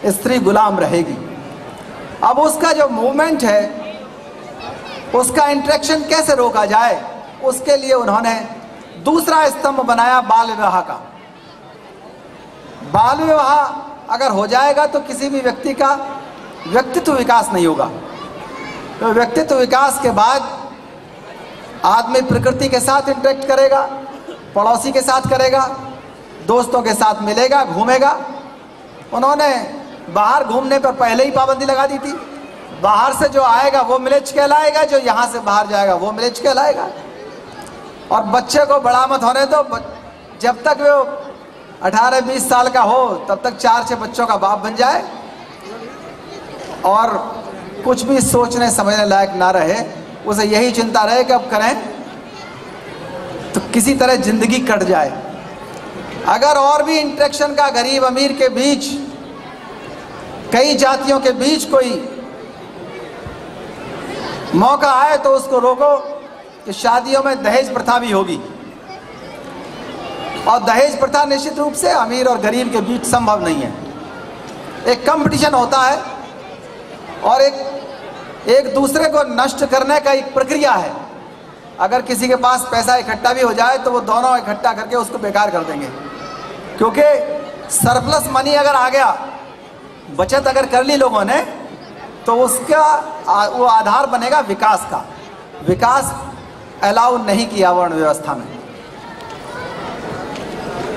Speaker 8: स्त्री गुलाम रहेगी। अब उसका जो मूवमेंट है, उसका इंटरेक्शन कैसे रोका जाए, उसके लिए उन्होंने दूसरा स्तंभ बनाया बाल विवाह का। बाल विवाह अगर हो जाएगा तो किसी भी व्यक्ति का व्यक्तित्व विकास नहीं होगा। तो व्यक्तित्व विकास के बाद आदमी प्रकृति के साथ इंटरेक्ट करेगा, पड़ोसी के साथ करेगा, दोस्तों के साथ मिलेगा, घूमेगा। उन्होंने बाहर घूमने पर पहले ही पाबंदी लगा दी थी। बाहर से जो आएगा वो मिलेच्छ कहलाएगा, जो यहाँ से बाहर जाएगा वो मिलेच्छ कहलाएगा। और बच्चे को बड़ा मत होने दो। जब तक वो 18-20 साल का हो तब तक 4-6 बच्चों का बाप बन जाए और कुछ भी सोचने समझने लायक ना रहे, उसे यही चिंता रहे कि अब करें तो किसी तरह जिंदगी कट जाए। अगर और भी इंटरेक्शन का गरीब अमीर के बीच, कई जातियों के बीच कोई मौका आए तो उसको रोको कि शादियों में दहेज प्रथा भी होगी, और दहेज प्रथा निश्चित रूप से अमीर और गरीब के बीच संभव नहीं है। एक कंपटीशन होता है और एक दूसरे को नष्ट करने का एक प्रक्रिया है। अगर किसी के पास पैसा इकट्ठा भी हो जाए तो वो दोनों इकट्ठा करके उसको बेकार कर देंगे, क्योंकि सरप्लस मनी अगर आ गया, बचत अगर कर ली लोगों ने, तो उसका वो आधार बनेगा विकास का। विकास अलाउ नहीं किया वर्ण व्यवस्था में।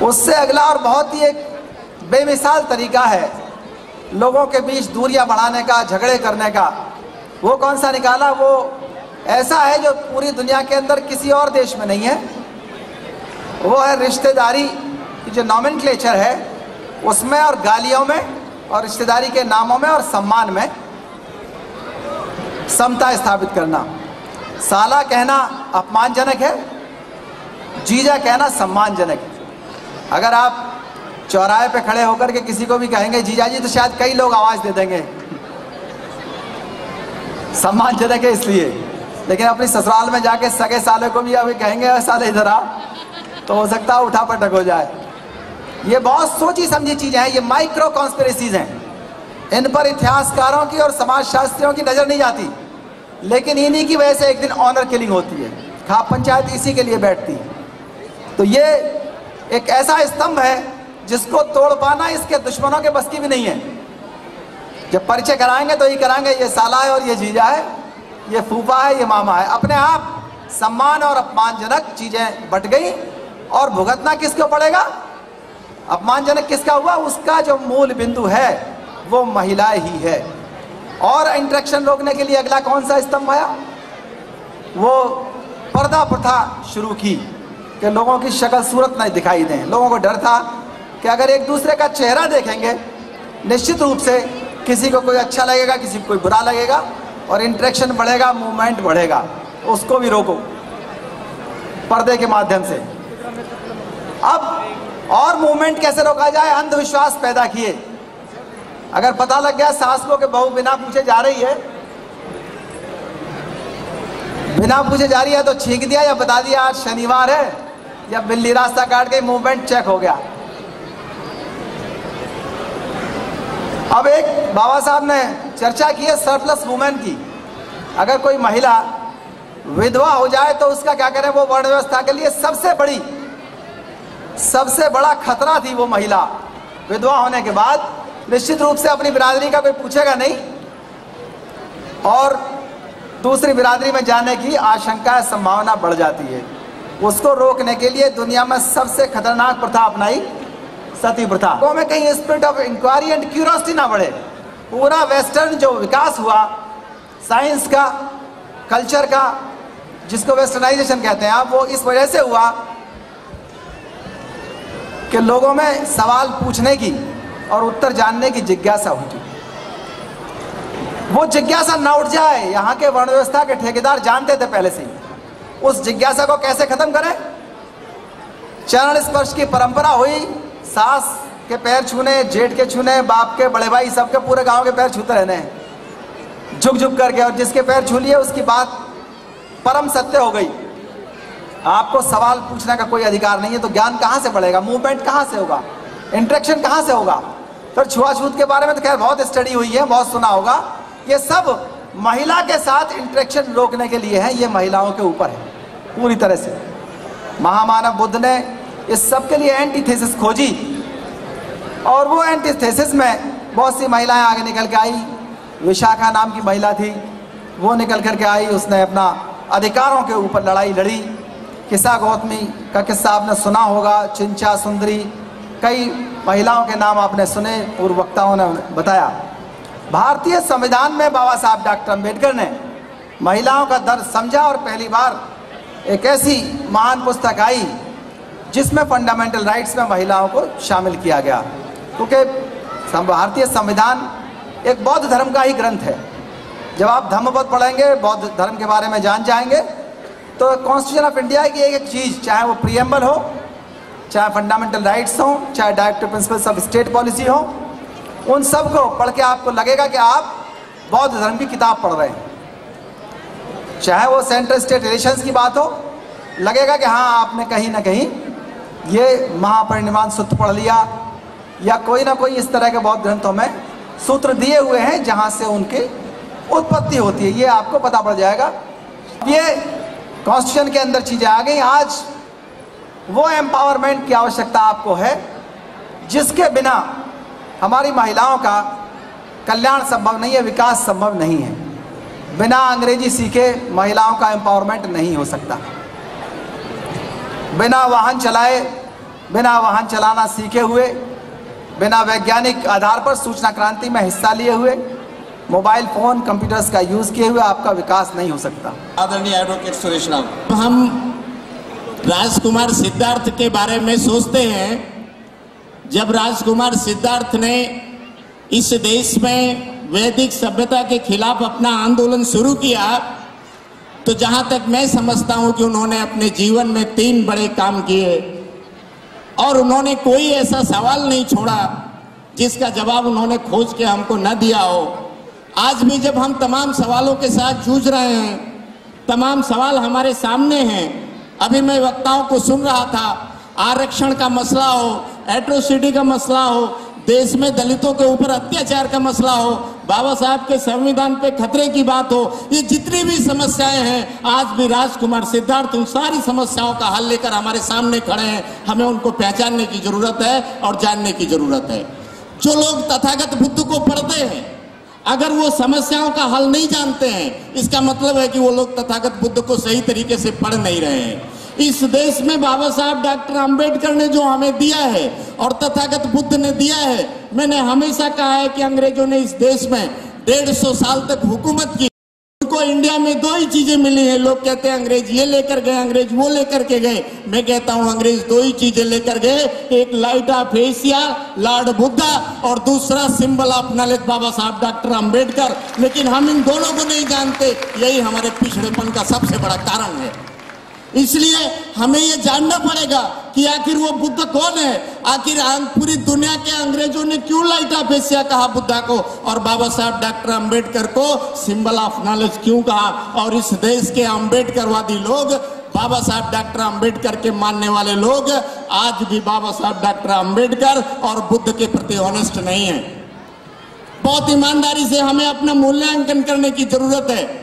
Speaker 8: उससे अगला और बहुत ही एक बेमिसाल तरीका है लोगों के बीच दूरियां बढ़ाने का, झगड़े करने का। वो कौन सा निकाला? वो ऐसा है जो पूरी दुनिया के अंदर किसी और देश में नहीं है। वो है रिश्तेदारी की जो नॉमेनक्लेचर है उसमें, और गालियों में, और रिश्तेदारी के नामों में और सम्मान में समता स्थापित करना। साला कहना अपमानजनक है, जीजा कहना सम्मानजनक है। अगर आप चौराहे पे खड़े होकर के किसी को भी कहेंगे जीजा जी, तो शायद कई लोग आवाज दे देंगे, सम्मानजनक है इसलिए। लेकिन अपनी ससुराल में जाके सगे साले को भी अभी कहेंगे साले इधर आ, तो हो सकता है उठा पटक हो जाए। ये बहुत सोची समझी चीजें हैं, ये माइक्रो कॉन्स्पिरेसीज हैं। इन पर इतिहासकारों की और समाजशास्त्रियों की नजर नहीं जाती, लेकिन इन्हीं की वजह से एक दिन ऑनर किलिंग होती है। खाप पंचायत इसी के लिए बैठती है। तो ये एक ऐसा स्तंभ है जिसको तोड़ पाना इसके दुश्मनों के बस की भी नहीं है। जब परिचय कराएंगे तो ये कराएंगे, ये साला है और ये जीजा है, ये फूफा है, ये मामा है। अपने आप सम्मान और अपमानजनक चीजें बट गई, और भुगतना किसको पड़ेगा? अपमानजनक किसका हुआ? उसका जो मूल बिंदु है वो महिलाएं ही है। और इंटरेक्शन रोकने के लिए अगला कौन सा स्तंभ आया? वो पर्दा प्रथा शुरू की कि लोगों की शक्ल सूरत नहीं दिखाई दें। लोगों को डर था कि अगर एक दूसरे का चेहरा देखेंगे निश्चित रूप से किसी को कोई अच्छा लगेगा, किसी को कोई बुरा लगेगा, और इंटरेक्शन बढ़ेगा, मूवमेंट बढ़ेगा। उसको भी रोको पर्दे के माध्यम से। अब और मूवमेंट कैसे रोका जाए? अंधविश्वास पैदा किए। अगर पता लग गया सास को कि बहू बिना पूछे जा रही है, तो छींक दिया या बता दिया आज शनिवार है या बिल्ली रास्ता काट गई, मूवमेंट चेक हो गया। अब एक बाबा साहब ने चर्चा की है सरप्लस वुमेन की। अगर कोई महिला विधवा हो जाए तो उसका क्या करें? वो वर्ण व्यवस्था के लिए सबसे बड़ा खतरा थी वो महिला। विधवा होने के बाद निश्चित रूप से अपनी बिरादरी का कोई पूछेगा नहीं, और दूसरी बिरादरी में जाने की आशंका, संभावना बढ़ जाती है। उसको रोकने के लिए दुनिया में सबसे खतरनाक प्रथा अपनाई, सती प्रथा। तो में कहीं spirit of inquiry and curiosity ना बढ़े। पूरा वेस्टर्न जो विकास हुआ साइंस का, कल्चर का, जिसको वेस्टर्नाइजेशन कहते हैं आप, वो इस वजह से हुआ कि लोगों में सवाल पूछने की और उत्तर जानने की जिज्ञासा हुई। वो जिज्ञासा न उठ जाए, यहाँ के वर्ण व्यवस्था के ठेकेदार जानते थे पहले से ही। उस जिज्ञासा को कैसे खत्म करें? चरण स्पर्श की परंपरा हुई, सास के पैर छूने, जेठ के छूने, बाप के, बड़े भाई, सबके, पूरे गांव के पैर छूते रहने झुक झुक करके, और जिसके पैर छू लिए उसकी बात परम सत्य हो गई। आपको सवाल पूछने का कोई अधिकार नहीं है, तो ज्ञान कहाँ से बढ़ेगा? मूवमेंट कहाँ से होगा? इंटरेक्शन कहाँ से होगा? फिर छुआछूत के बारे में तो खैर बहुत स्टडी हुई है, बहुत सुना होगा। ये सब महिला के साथ इंटरेक्शन रोकने के लिए है, ये महिलाओं के ऊपर है पूरी तरह से। महामानव बुद्ध ने इस सब के लिए एंटीथेसिस खोजी, और वो एंटीथेसिस में बहुत सी महिलाएं आगे निकल के आई। विशाखा नाम की महिला थी, वो निकल करके आई, उसने अपना अधिकारों के ऊपर लड़ाई लड़ी। किस्सा गौतमी का किस्सा आपने सुना होगा, चिंचा सुंदरी, कई महिलाओं के नाम आपने सुने, पूर्व वक्ताओं ने बताया। भारतीय संविधान में बाबा साहब डॉक्टर अम्बेडकर ने महिलाओं का दर्द समझा और पहली बार एक ऐसी महान पुस्तक आई जिसमें फंडामेंटल राइट्स में महिलाओं को शामिल किया गया, क्योंकि भारतीय संविधान एक बौद्ध धर्म का ही ग्रंथ है। जब आप धम्मपद पढ़ेंगे, बौद्ध धर्म के बारे में जान जाएंगे, तो कॉन्स्टिट्यूशन ऑफ इंडिया की एक एक चीज़, चाहे वो प्रीएम्बल हो, चाहे फंडामेंटल राइट्स हो, चाहे directive principles of state policy हो, उन सब को पढ़ के आपको लगेगा कि आप बौद्ध धर्म की किताब पढ़ रहे हैं। चाहे वो सेंट्रल स्टेट रिलेशंस की बात हो, लगेगा कि हाँ आपने कहीं ना कहीं ये महापरिनिर्वाण सूत्र पढ़ लिया, या कोई ना कोई इस तरह के बौद्ध ग्रंथों में सूत्र दिए हुए हैं जहाँ से उनकी उत्पत्ति होती है, ये आपको पता पड़ जाएगा। ये कॉन्स्टिट्यूशन के अंदर चीज़ें आ गई। आज वो एम्पावरमेंट की आवश्यकता आपको है जिसके बिना हमारी महिलाओं का कल्याण संभव नहीं है, विकास संभव नहीं है। बिना अंग्रेजी सीखे महिलाओं का एम्पावरमेंट नहीं हो सकता। बिना वाहन चलाए, बिना वाहन चलाना सीखे हुए, बिना वैज्ञानिक आधार पर सूचना क्रांति में हिस्सा लिए हुए, मोबाइल फ़ोन कंप्यूटर्स का यूज़ किए हुए आपका विकास नहीं हो सकता।
Speaker 9: आदरणीय एडवोकेट सुरेश राव, हम राजकुमार सिद्धार्थ के बारे में सोचते हैं। जब राजकुमार सिद्धार्थ ने इस देश में वैदिक सभ्यता के खिलाफ अपना आंदोलन शुरू किया, तो जहां तक मैं समझता हूं कि उन्होंने अपने जीवन में 3 बड़े काम किए और उन्होंने कोई ऐसा सवाल नहीं छोड़ा जिसका जवाब उन्होंने खोज के हमको न दिया हो। आज भी जब हम तमाम सवालों के साथ जूझ रहे हैं, तमाम सवाल हमारे सामने हैं। अभी मैं वक्ताओं को सुन रहा था, आरक्षण का मसला हो, एट्रोसिटी का मसला हो, देश में दलितों के ऊपर अत्याचार का मसला हो, बाबा साहब के संविधान पे खतरे की बात हो, ये जितनी भी समस्याएं हैं, आज भी राजकुमार सिद्धार्थ उन सारी समस्याओं का हल लेकर हमारे सामने खड़े हैं। हमें उनको पहचानने की जरूरत है और जानने की जरूरत है। जो लोग तथागत बुद्ध को पढ़ते हैं, अगर वो समस्याओं का हल नहीं जानते हैं, इसका मतलब है कि वो लोग तथागत बुद्ध को सही तरीके से पढ़ नहीं रहे हैं। इस देश में बाबा साहब डॉक्टर अंबेडकर ने जो हमें दिया है और तथागत बुद्ध ने दिया है, मैंने हमेशा कहा है कि अंग्रेजों ने इस देश में 150 साल तक हुकूमत की, उनको इंडिया में 2 ही चीजें मिली हैं। लोग कहते हैं अंग्रेज ये लेकर गए, अंग्रेज वो लेकर के गए। मैं कहता हूं अंग्रेज 2 ही चीजें लेकर गए, एक light of Asia Lord Buddha और दूसरा सिंबल ऑफ नॉलेज बाबा साहब डॉक्टर अंबेडकर। लेकिन हम इन दोनों को नहीं जानते, यही हमारे पिछड़ेपन का सबसे बड़ा कारण है। इसलिए हमें ये जानना पड़ेगा कि आखिर वो बुद्ध कौन है, आखिर पूरी दुनिया के अंग्रेजों ने क्यों लाइट ऑफ एशिया कहा बुद्धा को, और बाबा साहब डॉक्टर अंबेडकर को सिंबल ऑफ नॉलेज क्यों कहा। और इस देश के अंबेडकरवादी लोग, बाबा साहब डॉक्टर अंबेडकर के मानने वाले लोग आज भी बाबा साहब डॉक्टर अंबेडकर और बुद्ध के प्रति ऑनेस्ट नहीं है। बहुत ईमानदारी से हमें अपना मूल्यांकन करने की जरूरत है।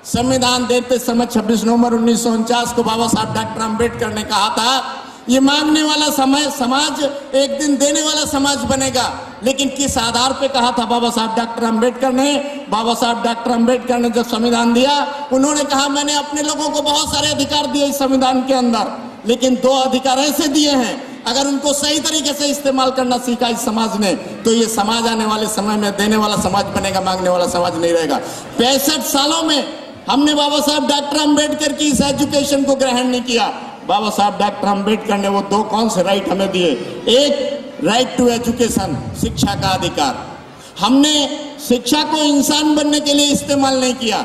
Speaker 9: संविधान देते समय 26 नवंबर 1949 को बाबा साहब डॉक्टर अंबेडकर ने कहा था, ये मांगने वाला समाज एक दिन देने वाला समाज बनेगा। लेकिन किस आधार पे कहा था बाबा साहब डॉक्टर अंबेडकर ने? बाबा साहब डॉक्टर अंबेडकर ने जब संविधान दिया, उन्होंने कहा मैंने अपने लोगों को बहुत सारे अधिकार दिए इस संविधान के अंदर, लेकिन 2 अधिकार ऐसे दिए हैं, अगर उनको सही तरीके से इस्तेमाल करना सीखा इस समाज ने, तो ये समाज आने वाले समय में देने वाला समाज बनेगा, मांगने वाला समाज नहीं रहेगा। 65 सालों में हमने बाबा साहब डॉक्टर अंबेडकर की इस एजुकेशन को ग्रहण नहीं किया। बाबा साहब डॉक्टर अंबेडकर ने वो 2 कौन से राइट हमें दिए? एक राइट टू एजुकेशन, शिक्षा का अधिकार। हमने शिक्षा को इंसान बनने के लिए इस्तेमाल नहीं किया।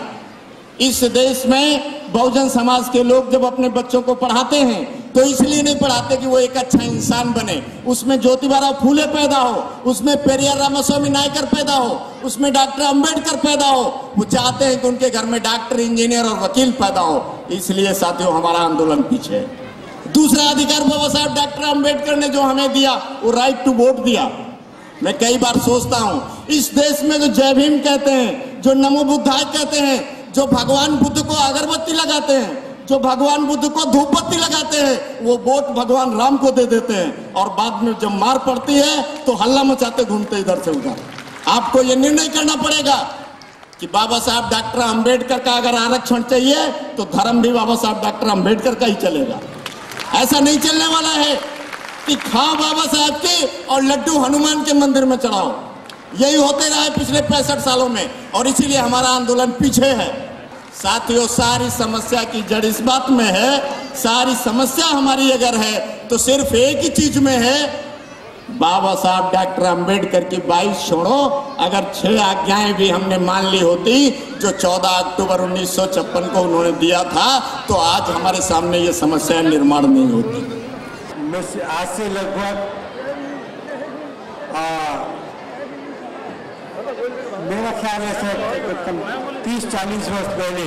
Speaker 9: इस देश में बहुजन समाज के लोग जब अपने बच्चों को पढ़ाते हैं तो इसलिए नहीं पढ़ाते कि वो एक अच्छा इंसान बने, उसमें ज्योतिबा फूले पैदा हो, उसमें पेरियार रामास्वामी नायकर पैदा हो, उसमें डॉक्टर अंबेडकर पैदा हो। वो चाहते हैं कि उनके घर में डॉक्टर, इंजीनियर और वकील पैदा हो। इसलिए साथियों हमारा आंदोलन पीछे है। दूसरा अधिकार बाबा साहब डॉक्टर अंबेडकर ने जो हमें दिया, वो राइट टू वोट दिया। मैं कई बार सोचता हूं, इस देश में जो जय भीम कहते हैं, जो नमो बुद्धाय कहते हैं, जो भगवान बुद्ध को अगरबत्ती लगाते हैं, जो भगवान बुद्ध को धूपबत्ती लगाते हैं, वो वोट भगवान राम को दे देते हैं और बाद में जब मार पड़ती है तो हल्ला मचाते घूमते इधर से उधर। आपको ये निर्णय करना पड़ेगा कि बाबा साहब डॉक्टर अंबेडकर का अगर आरक्षण चाहिए तो धर्म भी बाबा साहब डॉक्टर अंबेडकर का ही चलेगा। ऐसा नहीं चलने वाला है कि खाओ बाबा साहब के और लड्डू हनुमान के मंदिर में चढ़ाओ। यही होते रहा है पिछले 65 सालों में और इसीलिए हमारा आंदोलन पीछे है। साथियों, सारी समस्या की जड़ इस बात में है, सारी समस्या हमारी अगर है तो सिर्फ एक ही चीज में है, बाबा साहब डॉक्टर अंबेडकर की 22 छोड़ो। अगर 6 आज्ञाएं भी हमने मान ली होती जो 14 अक्टूबर 1956 को उन्होंने दिया था, तो आज हमारे सामने ये समस्या निर्माण नहीं होती।
Speaker 10: आज से लगभग मेरा ख्याल है सर 30-40 वर्ष पहले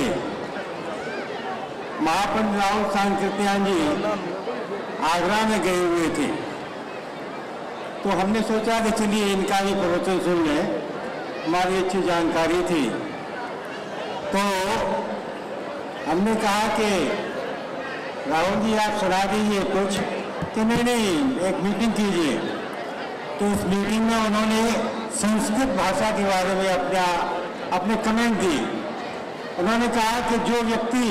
Speaker 10: महापंडित राहुल सांकृत्यायन जी आगरा में गए हुए थे, तो हमने सोचा कि चलिए इनका भी प्रवचन सुन लें, हमारी अच्छी जानकारी थी। तो हमने कहा कि राहुल जी आप सुना दीजिए कुछ, कि नहीं एक मीटिंग कीजिए। तो उस मीटिंग में उन्होंने संस्कृत भाषा के बारे में अपने कमेंट दी। उन्होंने कहा कि जो व्यक्ति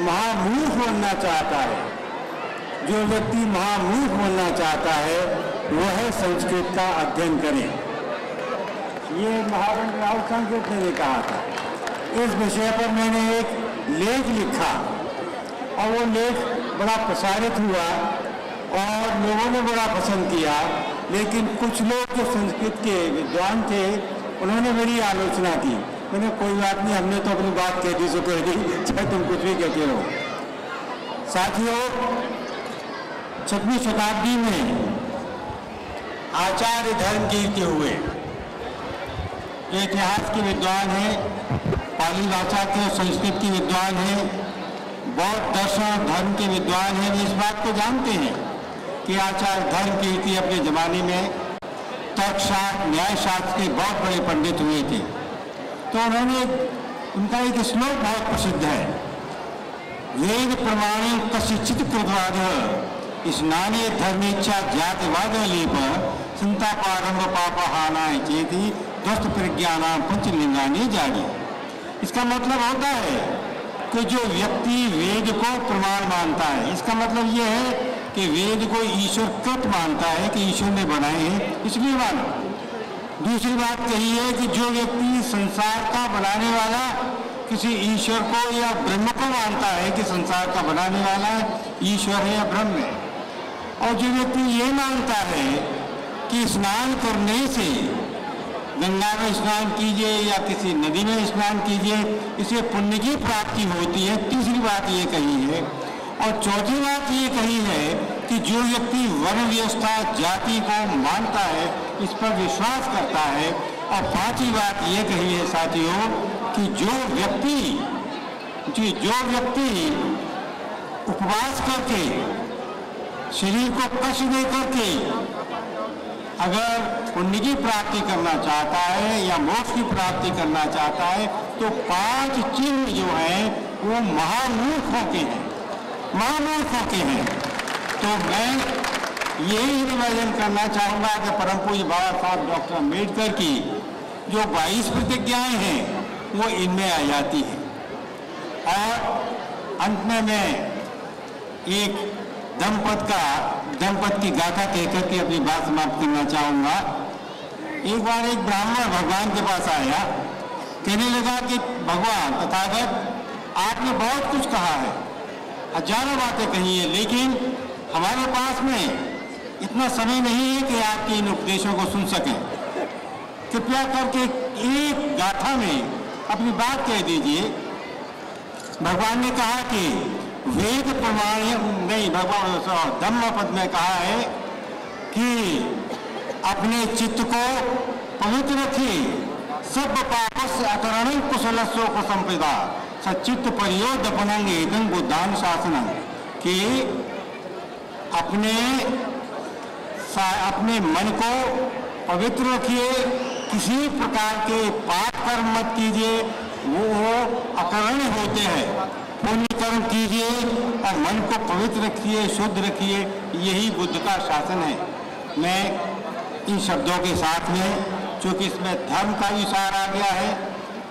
Speaker 10: महामूर्ख बनना चाहता है, जो व्यक्ति महामूर्ख बनना चाहता है वह संस्कृत का अध्ययन करे। ये महापंडित राहुल सांकृत्यायन ने कहा था। इस विषय पर मैंने एक लेख लिखा और वो लेख बड़ा प्रसारित हुआ और लोगों ने बड़ा पसंद किया, लेकिन कुछ लोग जो संस्कृत के विद्वान थे उन्होंने मेरी आलोचना की। मैंने कोई बात नहीं, हमने तो अपनी बात कह दी सो कह दी, चाहे तुम कुछ भी कहते रहो। साथियों, 6वीं शताब्दी में आचार्य धर्मकीर्ति हुए, ये इतिहास के विद्वान हैं, पाली भाषा के और संस्कृत के विद्वान हैं, बौद्ध दर्शन धर्म के विद्वान हैं। वे इस बात को जानते हैं कि आचार्य धर्मकीर्ति अपने जमाने में तर्कशास्त्र न्यायशास्त्र के बहुत बड़े पंडित हुए थे। तो उन्होंने उनका एक श्लोक बहुत प्रसिद्ध है, वेद प्रमाणे कशिचित कृतवाद स्नाने धर्मेच्छा जातिवाद लेप संतापारंभ पापहानाय चेति ध्वस्त प्रज्ञानाम पंचलिंगानी जागी। इसका मतलब होता है कि जो व्यक्ति वेद को प्रमाण मानता है, इसका मतलब यह है कि वेद को ईश्वर कृत मानता है कि ईश्वर ने बनाए हैं इसलिए मानो। दूसरी बात कही है कि जो व्यक्ति संसार का बनाने वाला किसी ईश्वर को या ब्रह्म को मानता है कि संसार का बनाने वाला ईश्वर है या ब्रह्म है, और जो व्यक्ति ये मानता है कि स्नान करने से, गंगा में स्नान कीजिए या किसी नदी में स्नान कीजिए, इससे पुण्य की प्राप्ति होती है। तीसरी बात ये कही है। और चौथी बात ये कही है कि जो व्यक्ति वर्ण व्यवस्था जाति को मानता है, इस पर विश्वास करता है। और पांचवी बात ये कही है साथियों कि जो व्यक्ति उपवास करके शरीर को कष्ट दे करके अगर पुण्य की प्राप्ति करना चाहता है या मोक्ष की प्राप्ति करना चाहता है, तो 5 चिन्ह जो हैं वो महामूर्खों के हैं, महामूर्खों के हैं। तो मैं यही निवेदन करना चाहूँगा कि परम पूज्य बाबा साहब डॉक्टर अम्बेडकर की जो 22 प्रतिज्ञाएं हैं वो इनमें आ जाती है। और अंत में मैं एक दंपत की गाथा कहकर के अपनी बात समाप्त करना चाहूँगा। एक बार एक ब्राह्मण भगवान के पास आया, कहने लगा कि भगवान तथागत आपने बहुत कुछ कहा है, हजारों बातें कही है, लेकिन हमारे पास में इतना समय नहीं है कि आपके इन उपदेशों को सुन सकें। कृपया करके एक गाथा में अपनी बात कह दीजिए। भगवान ने कहा कि वेद प्रमाण नहीं, भगवान धम्मपद में कहा है कि अपने चित्त को पवित्र रखिए, सब पापों से अतरण कुशलस्यों को संपदा सचित्त परियोदपनंग एकदम बुद्धान शासनम, कि अपने मन को पवित्र रखिए, किसी प्रकार के पाप कर्म मत कीजिए, वो अकरण होते हैं। पुण्य कर्म कीजिए और मन को पवित्र रखिए, शुद्ध रखिए, यही बुद्ध का शासन है। मैं इन शब्दों के साथ में, चूँकि इसमें धर्म का भी सार आ गया है,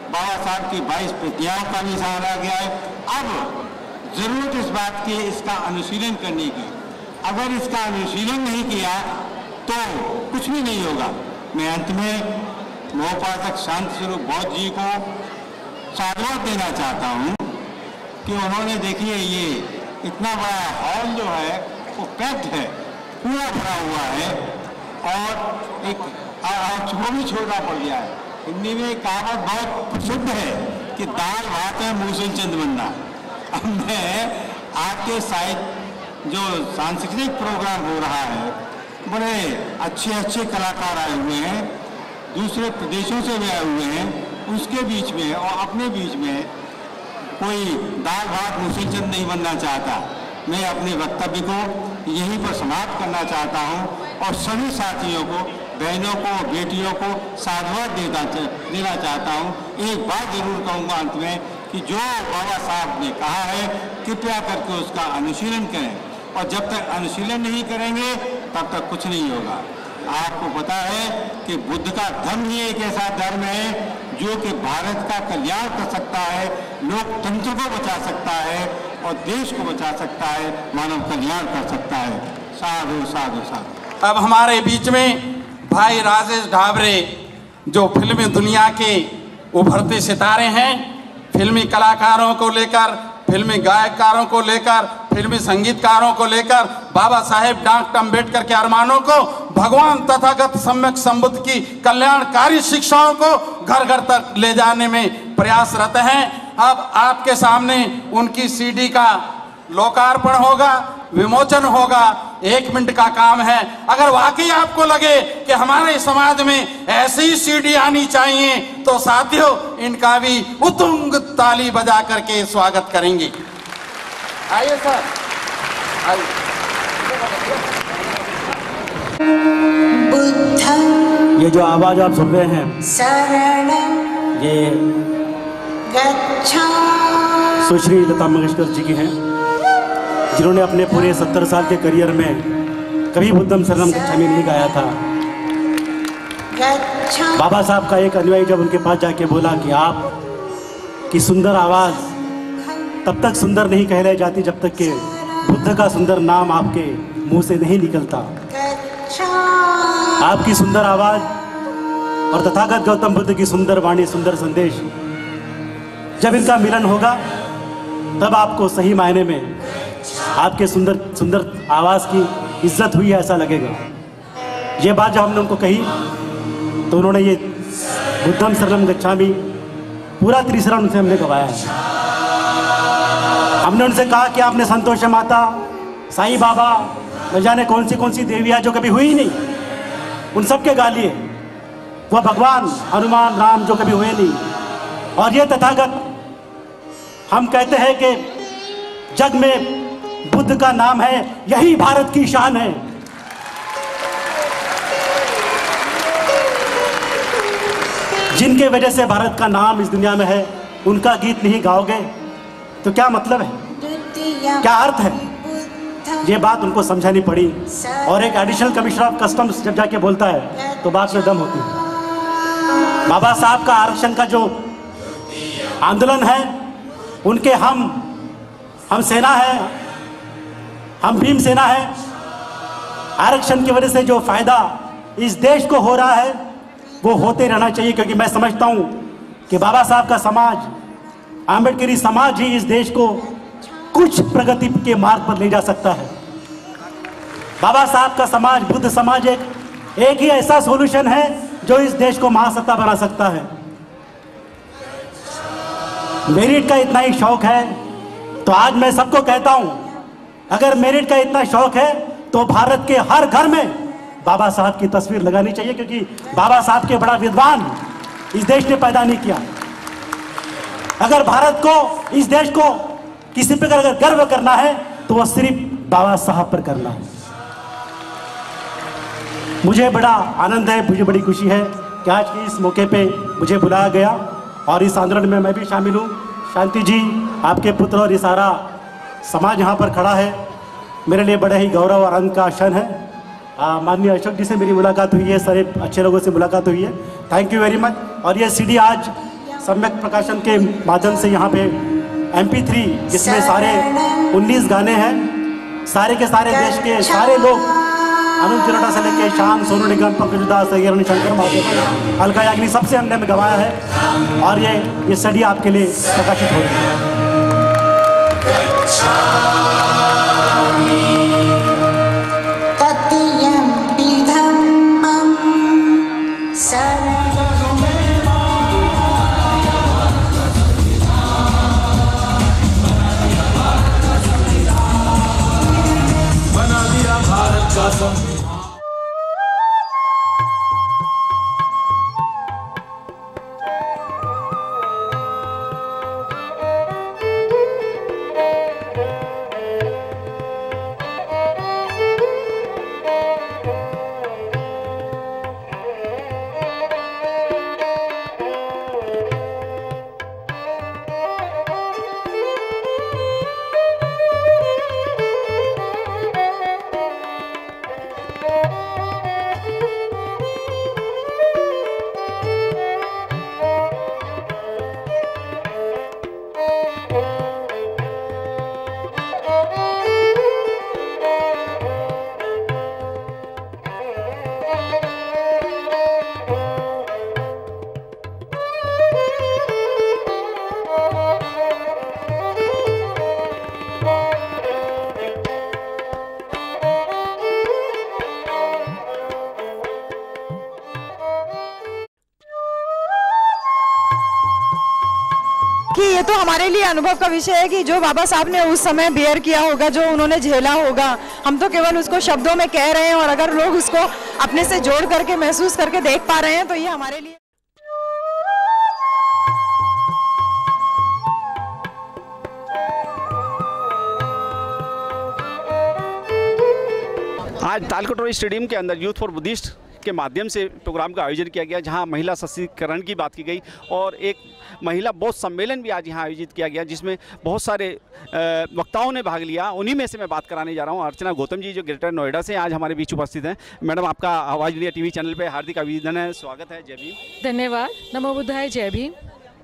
Speaker 10: बाबा साहब की 22 प्रतिज्ञाओं का भी सार आ गया है, अब जरूरत इस बात की इसका अनुशीलन करने की। अगर इसका अनुशीलन नहीं किया तो कुछ भी नहीं होगा। मैं अंत में मोहपासक शांत स्वरूप बौद्ध जी को साधुवाद देना चाहता हूँ कि उन्होंने देखिए ये इतना बड़ा हॉल जो है वो पैक्ड है, पूरा भरा हुआ है और एक वो भी छोड़ना पड़ गया है। हिंदी में एक कहावत बहुत प्रसिद्ध है कि दाल भात है मुँह से चंद बनना। अब मैं आपके साइड जो सांस्कृतिक प्रोग्राम हो रहा है, बड़े अच्छे अच्छे कलाकार आए हुए हैं, दूसरे प्रदेशों से भी आए हुए हैं, उसके बीच में और अपने बीच में कोई दाल भात मुँह से चंद नहीं बनना चाहता। मैं अपने वक्तव्य को यहीं पर समाप्त करना चाहता हूँ और सभी साथियों को, बहनों को, बेटियों को साधुवाद देना चाहता हूँ। एक बात जरूर कहूँगा अंत में कि जो बाबा साहब ने कहा है कृपया करके उसका अनुशीलन करें, और जब तक अनुशीलन नहीं करेंगे तब तक कुछ नहीं होगा। आपको पता है कि बुद्ध का धर्म ही एक ऐसा धर्म है जो कि भारत का कल्याण कर सकता है, लोकतंत्र को बचा सकता है और देश को बचा सकता है, मानव कल्याण कर सकता है। साधु साधु साधु।
Speaker 3: अब हमारे बीच में भाई राजेश ढाबरे जो फिल्मी दुनिया के उभरते सितारे हैं, फिल्मी कलाकारों को लेकर, फिल्मी गायककारों को लेकर, फिल्मी संगीतकारों को लेकर, बाबा साहेब डॉक्टर अम्बेडकर के अरमानों को, भगवान तथागत सम्यक संबुद्ध की कल्याणकारी शिक्षाओं को घर घर तक ले जाने में प्रयासरत हैं। अब आपके सामने उनकी सीडी का लोकार्पण होगा, विमोचन होगा। 1 मिनट का काम है। अगर वाकई आपको लगे कि हमारे समाज में ऐसी ही सीडी आनी चाहिए तो साथियों इनका भी उतुंग ताली बजा करके स्वागत करेंगे। आइए सर, आइए।
Speaker 7: ये जो आवाज आप सुन रहे हैं, ये सुश्री लता मंगेशकर जी की हैं, जिन्होंने अपने पूरे 70 साल के करियर में कभी बुद्धम शरणम गच्छामि नहीं गाया था। बाबा साहब का एक अनुयायी जब उनके पास जाके बोला कि आप की सुंदर आवाज़ तब तक सुंदर नहीं कहलाई जाती जब तक कि बुद्ध का सुंदर नाम आपके मुंह से नहीं निकलता। आपकी सुंदर आवाज़ और तथागत गौतम बुद्ध की सुंदर वाणी, सुंदर संदेश, जब इनका मिलन होगा तब आपको सही मायने में आपके सुंदर सुंदर आवाज़ की इज्जत हुई है ऐसा लगेगा। ये बात जब हमने उनको कही तो उन्होंने ये बुद्धम शरणम गच्छामि पूरा तीसरा उनसे हमने गवाया है। हमने उनसे कहा कि आपने संतोष माता, साईं बाबा, न जाने कौन सी देवियाँ जो कभी हुई ही नहीं, उन सब के गालिए। वह भगवान हनुमान राम जो कभी हुए नहीं, और ये तथागत हम कहते हैं कि जग में बुद्ध का नाम है, यही भारत की शान है। जिनके वजह से भारत का नाम इस दुनिया में है, उनका गीत नहीं गाओगे तो क्या मतलब है, क्या अर्थ है? ये बात उनको समझानी पड़ी। और एक एडिशनल कमिश्नर ऑफ कस्टम्स जब जाके बोलता है तो बात में दम होती है। बाबा साहब का आरक्षण का जो आंदोलन है, उनके हम सेना है, हम भीम सेना है। आरक्षण की वजह से जो फायदा इस देश को हो रहा है वो होते रहना चाहिए, क्योंकि मैं समझता हूं कि बाबा साहब का समाज, आम्बेडकरी समाज ही इस देश को कुछ प्रगति के मार्ग पर ले जा सकता है। बाबा साहब का समाज, बुद्ध समाज एक ही ऐसा सॉल्यूशन है जो इस देश को महासत्ता बना सकता है। मेरिट का इतना ही शौक है तो आज मैं सबको कहता हूं, अगर मेरिट का इतना शौक है तो भारत के हर घर में बाबा साहब की तस्वीर लगानी चाहिए, क्योंकि बाबा साहब के बड़ा विद्वान इस देश ने पैदा नहीं किया। अगर भारत को, इस देश को किसी पर अगर गर्व करना है तो वह सिर्फ बाबा साहब पर करना है। मुझे बड़ा आनंद है, मुझे बड़ी खुशी है कि आज के इस मौके पे मुझे बुलाया गया और इस आंदोलन में मैं भी शामिल हूँ। शांति जी, आपके पुत्र और ये सारा समाज यहाँ पर खड़ा है, मेरे लिए बड़ा ही गौरव और आनंद का क्षण है। माननीय अशोक जी से मेरी मुलाकात हुई है, सारे अच्छे लोगों से मुलाकात हुई है, थैंक यू वेरी मच। और ये सीडी आज सम्यक प्रकाशन के माध्यम से यहाँ पे MP3, जिसमें सारे 19 गाने हैं, सारे के सारे देश के सारे लोग अरुण तिलोटा से लेकर शान, सोनू निगम, पंकज उदास, अय्यर, शंकर महादेव, अलका याग्निक सबसे हमने में गवाया है और ये सडी आपके लिए प्रकाशित हो रही है।
Speaker 1: कि ये तो हमारे लिए अनुभव का विषय है कि जो बाबा साहब ने उस समय बेयर किया होगा, जो उन्होंने झेला होगा, हम तो केवल उसको शब्दों में कह रहे हैं और अगर लोग उसको अपने से जोड़ करके महसूस करके देख पा रहे हैं तो ये हमारे लिए।
Speaker 11: आज तालकटोरा स्टेडियम के अंदर यूथ फॉर बुद्धिस्ट के माध्यम से प्रोग्राम का आयोजन किया गया, जहां महिला सशक्तिकरण की बात की गई और एक महिला बौद्ध सम्मेलन भी आज यहां आयोजित किया गया, जिसमें बहुत सारे वक्ताओं ने भाग लिया। उन्हीं में से मैं बात कराने जा रहा हूं। अर्चना गौतम जी जो ग्रेटर नोएडा से आज हमारे बीच उपस्थित हैं। मैडम, आपका आवाज़ इंडिया टीवी चैनल पर हार्दिक अभिनंदन है, स्वागत है। जय भीम।
Speaker 12: धन्यवाद। नमो बुद्धाय। जय भीम।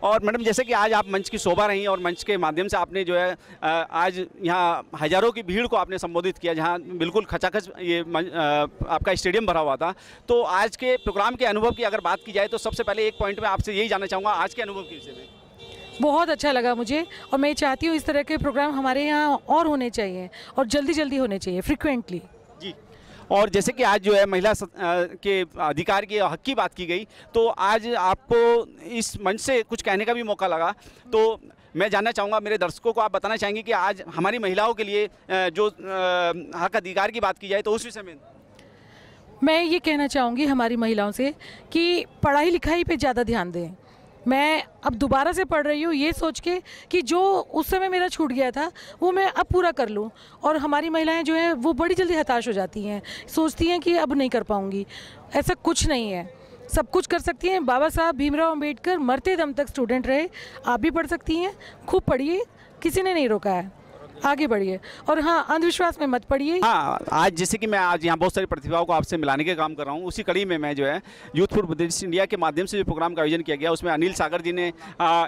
Speaker 11: और मैडम, जैसे कि आज आप मंच की शोभा रही और मंच के माध्यम से आपने जो है आज यहाँ हज़ारों की भीड़ को आपने संबोधित किया, जहाँ बिल्कुल खचाखच ये आपका स्टेडियम भरा हुआ था। तो आज के प्रोग्राम के अनुभव की अगर बात की जाए तो सबसे पहले एक पॉइंट में आपसे यही जानना चाहूँगा आज के अनुभव के विषय में।
Speaker 12: बहुत अच्छा लगा मुझे और मैं चाहती हूँ इस तरह के प्रोग्राम हमारे यहाँ और होने चाहिए और जल्दी जल्दी होने चाहिए, फ्रिक्वेंटली। जी।
Speaker 11: और जैसे कि आज जो है महिला के अधिकार के हक की बात की गई, तो आज आपको इस मंच से कुछ कहने का भी मौका लगा, तो मैं जानना चाहूँगा, मेरे दर्शकों को आप बताना चाहेंगे कि आज हमारी महिलाओं के लिए जो हक अधिकार की बात की जाए तो उस विषय में
Speaker 12: मैं ये कहना चाहूँगी हमारी महिलाओं से कि पढ़ाई लिखाई पे ज़्यादा ध्यान दें। मैं अब दोबारा से पढ़ रही हूँ ये सोच के कि जो उस समय मेरा छूट गया था वो मैं अब पूरा कर लूँ। और हमारी महिलाएं जो हैं वो बड़ी जल्दी हताश हो जाती हैं, सोचती हैं कि अब नहीं कर पाऊँगी। ऐसा कुछ नहीं है, सब कुछ कर सकती हैं। बाबा साहब भीमराव अंबेडकर मरते दम तक स्टूडेंट रहे, आप भी पढ़ सकती हैं। खूब पढ़िए, किसी ने नहीं रोका है, आगे बढ़िए। और हाँ, अंधविश्वास में मत पड़िए।
Speaker 11: हाँ, आज जैसे कि मैं आज यहाँ बहुत सारी प्रतिभाओं को आपसे मिलाने के काम कर रहा हूँ, उसी कड़ी में मैं जो है यूथ फॉर बुद्धिस्ट इंडिया के माध्यम से जो प्रोग्राम का आयोजन किया गया, उसमें अनिल सागर जी ने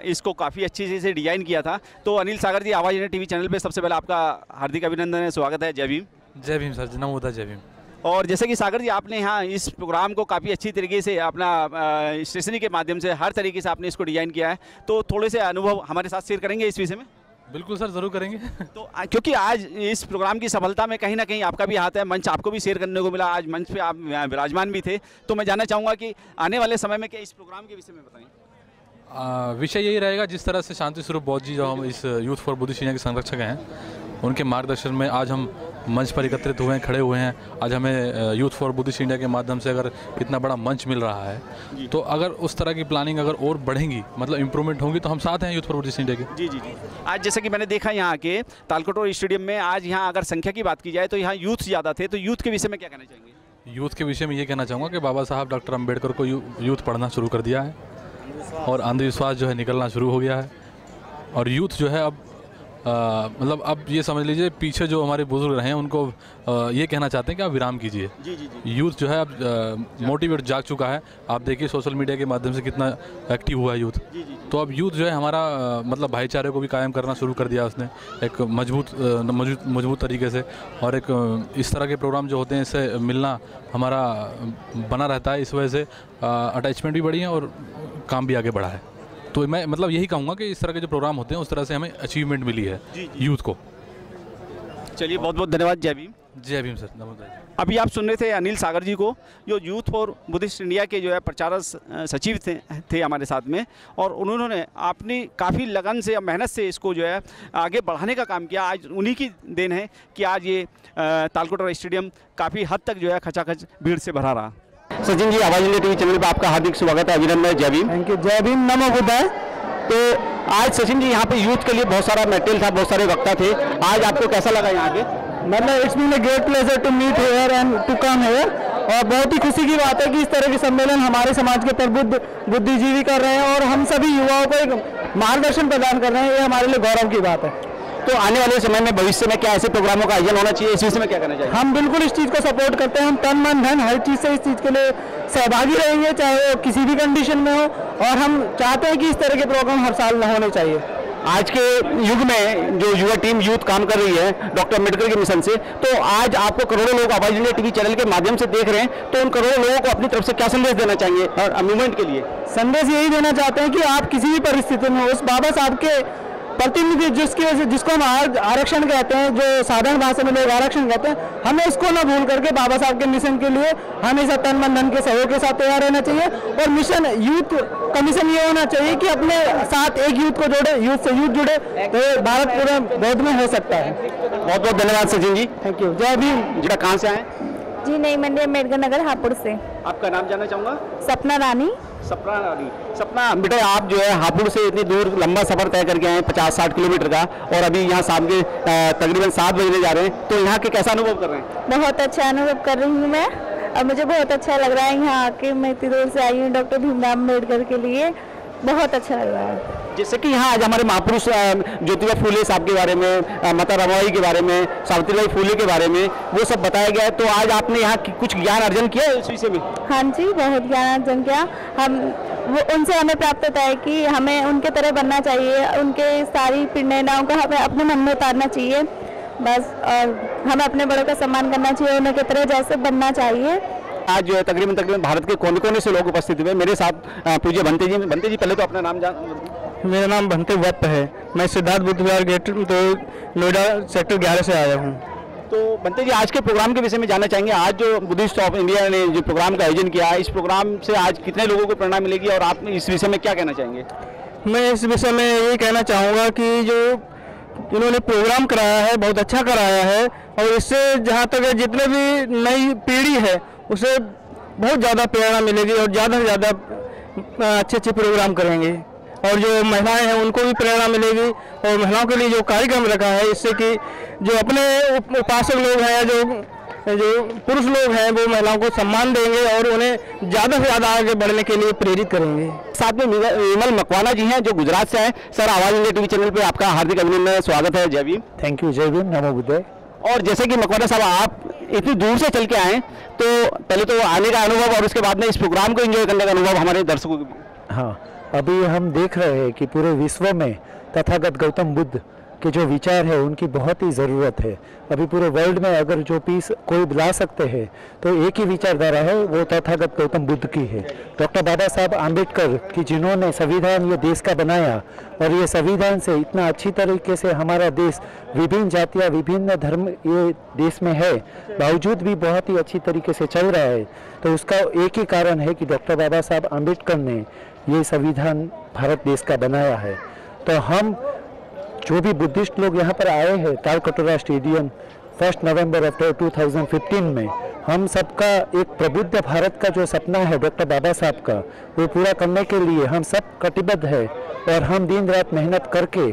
Speaker 11: इसको काफ़ी अच्छी से डिजाइन किया था। तो अनिल सागर जी, आवाज़ इंडिया टीवी चैनल पर सबसे पहले आपका हार्दिक अभिनंदन है, स्वागत है। जय भीम।
Speaker 13: जय भीम सर, नमो बुद्धाय। जय भीम।
Speaker 11: और जैसे कि सागर जी, आपने यहाँ इस प्रोग्राम को काफ़ी अच्छी तरीके से अपना स्टेशनरी के माध्यम से हर तरीके से आपने इसको डिज़ाइन किया है, तो थोड़े से अनुभव हमारे साथ शेयर करेंगे इस विषय में?
Speaker 13: बिल्कुल सर, ज़रूर करेंगे।
Speaker 11: तो क्योंकि आज इस प्रोग्राम की सफलता में कहीं ना कहीं आपका भी हाथ है, मंच आपको भी शेयर करने को मिला, आज मंच पे आप विराजमान भी थे। तो मैं जानना चाहूँगा कि आने वाले समय में क्या इस प्रोग्राम के विषय में बताएं।
Speaker 13: विषय यही रहेगा, जिस तरह से शांति स्वरूप बौद्ध जी जो हम इस यूथ फॉर बुद्धिस्ट इंडिया के संरक्षक हैं, उनके मार्गदर्शन में आज हम मंच पर एकत्रित हुए हैं, खड़े हुए हैं। आज हमें यूथ फॉर बुद्धिस्ट इंडिया के माध्यम से अगर इतना बड़ा मंच मिल रहा है, तो अगर उस तरह की प्लानिंग अगर और बढ़ेंगी, मतलब इम्प्रूवमेंट होंगी, तो हम साथ हैं यूथ फॉर बुद्धिस्ट इंडिया के।
Speaker 11: जी जी जी। आज जैसे कि मैंने देखा यहाँ के तालकटोरा स्टेडियम में, आज यहाँ अगर संख्या की बात की जाए तो यहाँ यूथ ज़्यादा थे, तो यूथ के विषय में क्या कहना चाहेंगे?
Speaker 13: यूथ के विषय में ये कहना चाहूँगा कि बाबा साहब डॉक्टर अम्बेडकर को यूथ पढ़ना शुरू कर दिया है और अंधविश्वास जो है निकलना शुरू हो गया है। और यूथ जो है अब मतलब अब ये समझ लीजिए पीछे जो हमारे बुजुर्ग रहे हैं उनको ये कहना चाहते हैं कि आप विराम कीजिए। यूथ जो है अब मोटिवेट जाग चुका है। आप देखिए सोशल मीडिया के माध्यम से कितना एक्टिव हुआ है यूथ। तो अब यूथ जो है हमारा मतलब भाईचारे को भी कायम करना शुरू कर दिया उसने एक मजबूत तरीके से। और एक इस तरह के प्रोग्राम जो होते हैं इससे मिलना हमारा बना रहता है। इस वजह से अटैचमेंट भी बढ़ी है और काम भी आगे बढ़ा है। तो मैं मतलब यही कहूँगा कि इस तरह के जो प्रोग्राम होते हैं उस तरह से हमें अचीवमेंट मिली है यूथ को।
Speaker 11: चलिए बहुत बहुत धन्यवाद। जय भीम।
Speaker 13: जय भीम सर। नमस्ते।
Speaker 11: अभी आप सुन रहे थे अनिल सागर जी को, जो यूथ फॉर बुद्धिस्ट इंडिया के जो है प्रचारक सचिव थे हमारे साथ में। और उन्होंने अपनी काफ़ी लगन से या मेहनत से इसको जो है आगे बढ़ाने का काम किया। आज उन्हीं की देन है कि आज ये तालकोटरा स्टेडियम काफ़ी हद तक जो है खचाखच भीड़ से भरा रहा। सचिन जी, आवाज इंडिया टीवी चैनल पर आपका हार्दिक स्वागत है, अभिनंदन। जय भीम।
Speaker 14: Thank you. जय भीम, नमो बुद्धाय।
Speaker 11: तो आज सचिन जी यहाँ पे यूथ के लिए बहुत सारा मटेरियल था, बहुत सारे वक्ता थे। आज आपको कैसा लगा यहाँ पे?
Speaker 14: मतलब it's been a great pleasure to meet here and to come here. और बहुत ही खुशी की बात है कि इस तरह के सम्मेलन हमारे समाज के प्रबुद्ध बुद्धिजीवी कर रहे हैं और हम सभी युवाओं को एक मार्गदर्शन प्रदान कर रहे हैं। ये हमारे लिए गौरव की बात है।
Speaker 11: तो आने वाले समय में भविष्य में क्या ऐसे प्रोग्रामों का आयोजन होना चाहिए, इस विषय में क्या करना चाहिए?
Speaker 14: हम बिल्कुल इस चीज़ को सपोर्ट करते हैं। हम तन मन धन हर चीज़ से इस चीज़ के लिए सहभागी रहेंगे, चाहे वो किसी भी कंडीशन में हो। और हम चाहते हैं कि इस तरह के प्रोग्राम हर साल होने चाहिए।
Speaker 11: आज के युग में जो युवा टीम यूथ काम कर रही है डॉक्टर अम्बेडकर के मिशन से, तो आज आपको करोड़ों लोग आवाज इंडिया टीवी चैनल के माध्यम से देख रहे हैं, तो उन करोड़ों लोगों को अपनी तरफ से क्या संदेश देना चाहिए और मूवमेंट के लिए?
Speaker 14: संदेश यही देना चाहते हैं कि आप किसी भी परिस्थिति में उस बाबा साहब के प्रतिनिधि जिसको हम आरक्षण कहते हैं, जो साधारण भाषा में लोग आरक्षण कहते हैं, हमें इसको न भूल करके बाबा साहब के मिशन के लिए हमेशा तन मन धन के सहयोग के साथ तैयार रहना चाहिए। और मिशन यूथ का मिशन ये होना चाहिए कि अपने साथ एक यूथ को जोड़े, यूथ से यूथ जुड़े, तो भारत पूरे बौद्ध में हो सकता है।
Speaker 11: बहुत बहुत धन्यवाद सचिन जी।
Speaker 14: Thank you. जय भीम।
Speaker 11: जी, कहाँ से आए?
Speaker 15: जी, नई मंडी अम्बेडकर नगर हापुड़ से।
Speaker 11: आपका नाम जानना चाहूँगा?
Speaker 15: सपना रानी।
Speaker 11: सपना बेटा, आप जो है हापुड़ से इतनी दूर लंबा सफर तय करके आए 50-60 किलोमीटर का, और अभी यहाँ शाम के तकरीबन 7 बजने जा रहे हैं, तो यहाँ के कैसा अनुभव कर रहे हैं?
Speaker 15: बहुत अच्छा अनुभव कर रही हूँ मैं, और मुझे बहुत अच्छा लग रहा है यहाँ आके। मैं इतनी दूर से आई हूँ डॉक्टर भीमराव अम्बेडकर के लिए, बहुत अच्छा लग रहा है।
Speaker 11: जैसे कि यहाँ आज हमारे महापुरुष ज्योतिबा फूले साहब के बारे में, माता रमाबाई के बारे में, सावित्रीबाई फूले के बारे में वो सब बताया गया है, तो आज आपने यहाँ कुछ ज्ञान अर्जन किया है इस विषय में?
Speaker 15: हाँ जी, बहुत ज्ञान अर्जन किया। उनसे हमें प्राप्त होता है कि हमें उनके तरह बनना चाहिए, उनके सारी प्रेरणाओं का हमें अपने मन में उतारना चाहिए बस। और हमें अपने बड़ों का सम्मान करना चाहिए, उनके तरह जैसे बनना चाहिए।
Speaker 11: आज जो है तकरीबन भारत के कोने कोने से लोग उपस्थित हुए। मेरे साथ पूज्य भंते जी। भंते जी, पहले तो अपना नाम जान।
Speaker 14: मेरा नाम भंते वत्त है। मैं सिद्धार्थ बुद्ध विहार गेट तो नोएडा सेक्टर 11 से आया हूँ।
Speaker 11: तो भंते जी, आज के प्रोग्राम के विषय में जानना चाहेंगे। आज जो बुद्धिस्ट ऑफ इंडिया ने जो प्रोग्राम का आयोजन किया है, इस प्रोग्राम से आज कितने लोगों को प्रेरणा मिलेगी, और आप इस विषय में क्या कहना चाहेंगे?
Speaker 14: मैं इस विषय में ये कहना चाहूँगा कि जो इन्होंने प्रोग्राम कराया है बहुत अच्छा कराया है, और इससे जहाँ तक जितने भी नई पीढ़ी है उसे बहुत ज़्यादा प्रेरणा मिलेगी और ज़्यादा से ज़्यादा अच्छे प्रोग्राम करेंगे। और जो महिलाएं हैं उनको भी प्रेरणा मिलेगी। और महिलाओं के लिए जो कार्यक्रम रखा है, इससे कि जो अपने उपासक लोग हैं, जो पुरुष लोग हैं, वो महिलाओं को सम्मान देंगे और उन्हें ज़्यादा से ज़्यादा आगे बढ़ने के लिए प्रेरित करेंगे।
Speaker 11: साथ में विमल मकवाना जी हैं जो गुजरात से आए। सर, आवाज इंडिया टीवी चैनल पे आपका हार्दिक अभिनंदन, स्वागत है। जय भीम।
Speaker 14: Thank you. जय भीम, नमो बुद्धाय।
Speaker 11: और जैसे कि मकवाना साहब, आप इतनी दूर से चल के आए, तो पहले तो आने का अनुभव और उसके बाद में इस प्रोग्राम को एंजॉय करने का अनुभव हमारे दर्शकों को।
Speaker 14: हाँ, अभी हम देख रहे हैं कि पूरे विश्व में तथागत गौतम बुद्ध के जो विचार है उनकी बहुत ही ज़रूरत है। अभी पूरे वर्ल्ड में अगर जो पीस कोई ला सकते हैं तो एक ही विचारधारा है, वो तथागत गौतम बुद्ध की है। डॉक्टर बाबा साहब आम्बेडकर की जिन्होंने संविधान ये देश का बनाया, और ये संविधान से इतना अच्छी तरीके से हमारा देश विभिन्न जातियाँ विभिन्न धर्म ये देश में है, बावजूद भी बहुत ही अच्छी तरीके से चल रहा है। तो उसका एक ही कारण है कि डॉक्टर बाबा साहब आम्बेडकर ने ये संविधान भारत देश का बनाया है। तो हम जो भी बुद्धिस्ट लोग यहाँ पर आए हैं तालकटोरा स्टेडियम 1 नवंबर ऑफ 2015 में, हम सबका एक प्रबुद्ध भारत का जो सपना है डॉक्टर बाबा साहब का, वो पूरा करने के लिए हम सब कटिबद्ध है। और हम दिन रात मेहनत करके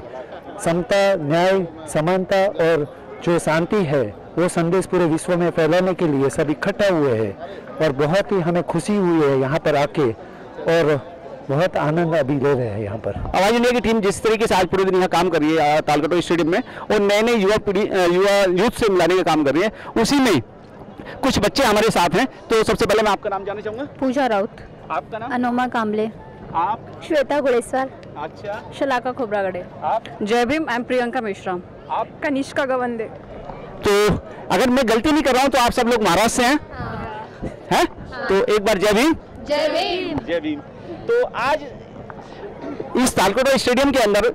Speaker 14: समता, न्याय, समानता और जो शांति है वो संदेश पूरे विश्व में फैलाने के लिए सब इकट्ठा हुए हैं। और बहुत ही हमें खुशी हुई है यहाँ पर आके। और बहुत आनंद अभी ले रहे हैं यहाँ पर।
Speaker 11: आवाज इंडिया की टीम जिस तरीके से आज पूरे दिन यहाँ काम कर रही है तालकटोरा स्टेडियम में और नए नए यूथ से मिलाने का काम कर रही है, उसी में कुछ बच्चे हमारे साथ हैं। तो सबसे पहले मैं आपका नाम जानना चाहूँगा।
Speaker 15: पूजा राउत।
Speaker 11: आपका नाम?
Speaker 15: अनोमा कामले।
Speaker 11: आप?
Speaker 15: श्वेता गुड़ेश्वर।
Speaker 11: अच्छा।
Speaker 15: शलाका खोबरागड़े।
Speaker 11: आप?
Speaker 15: जय भीम। I am Priyanka Mishra.
Speaker 11: आप?
Speaker 15: कनिष्का गवंदे।
Speaker 11: तो अगर मैं गलती नहीं कर रहा हूँ तो आप सब लोग महाराष्ट्र से हैं? हैं? तो एक बार जय भीम।
Speaker 15: जय भीम।
Speaker 11: जय भीम। तो आज इस तालकटोरा स्टेडियम के अंदर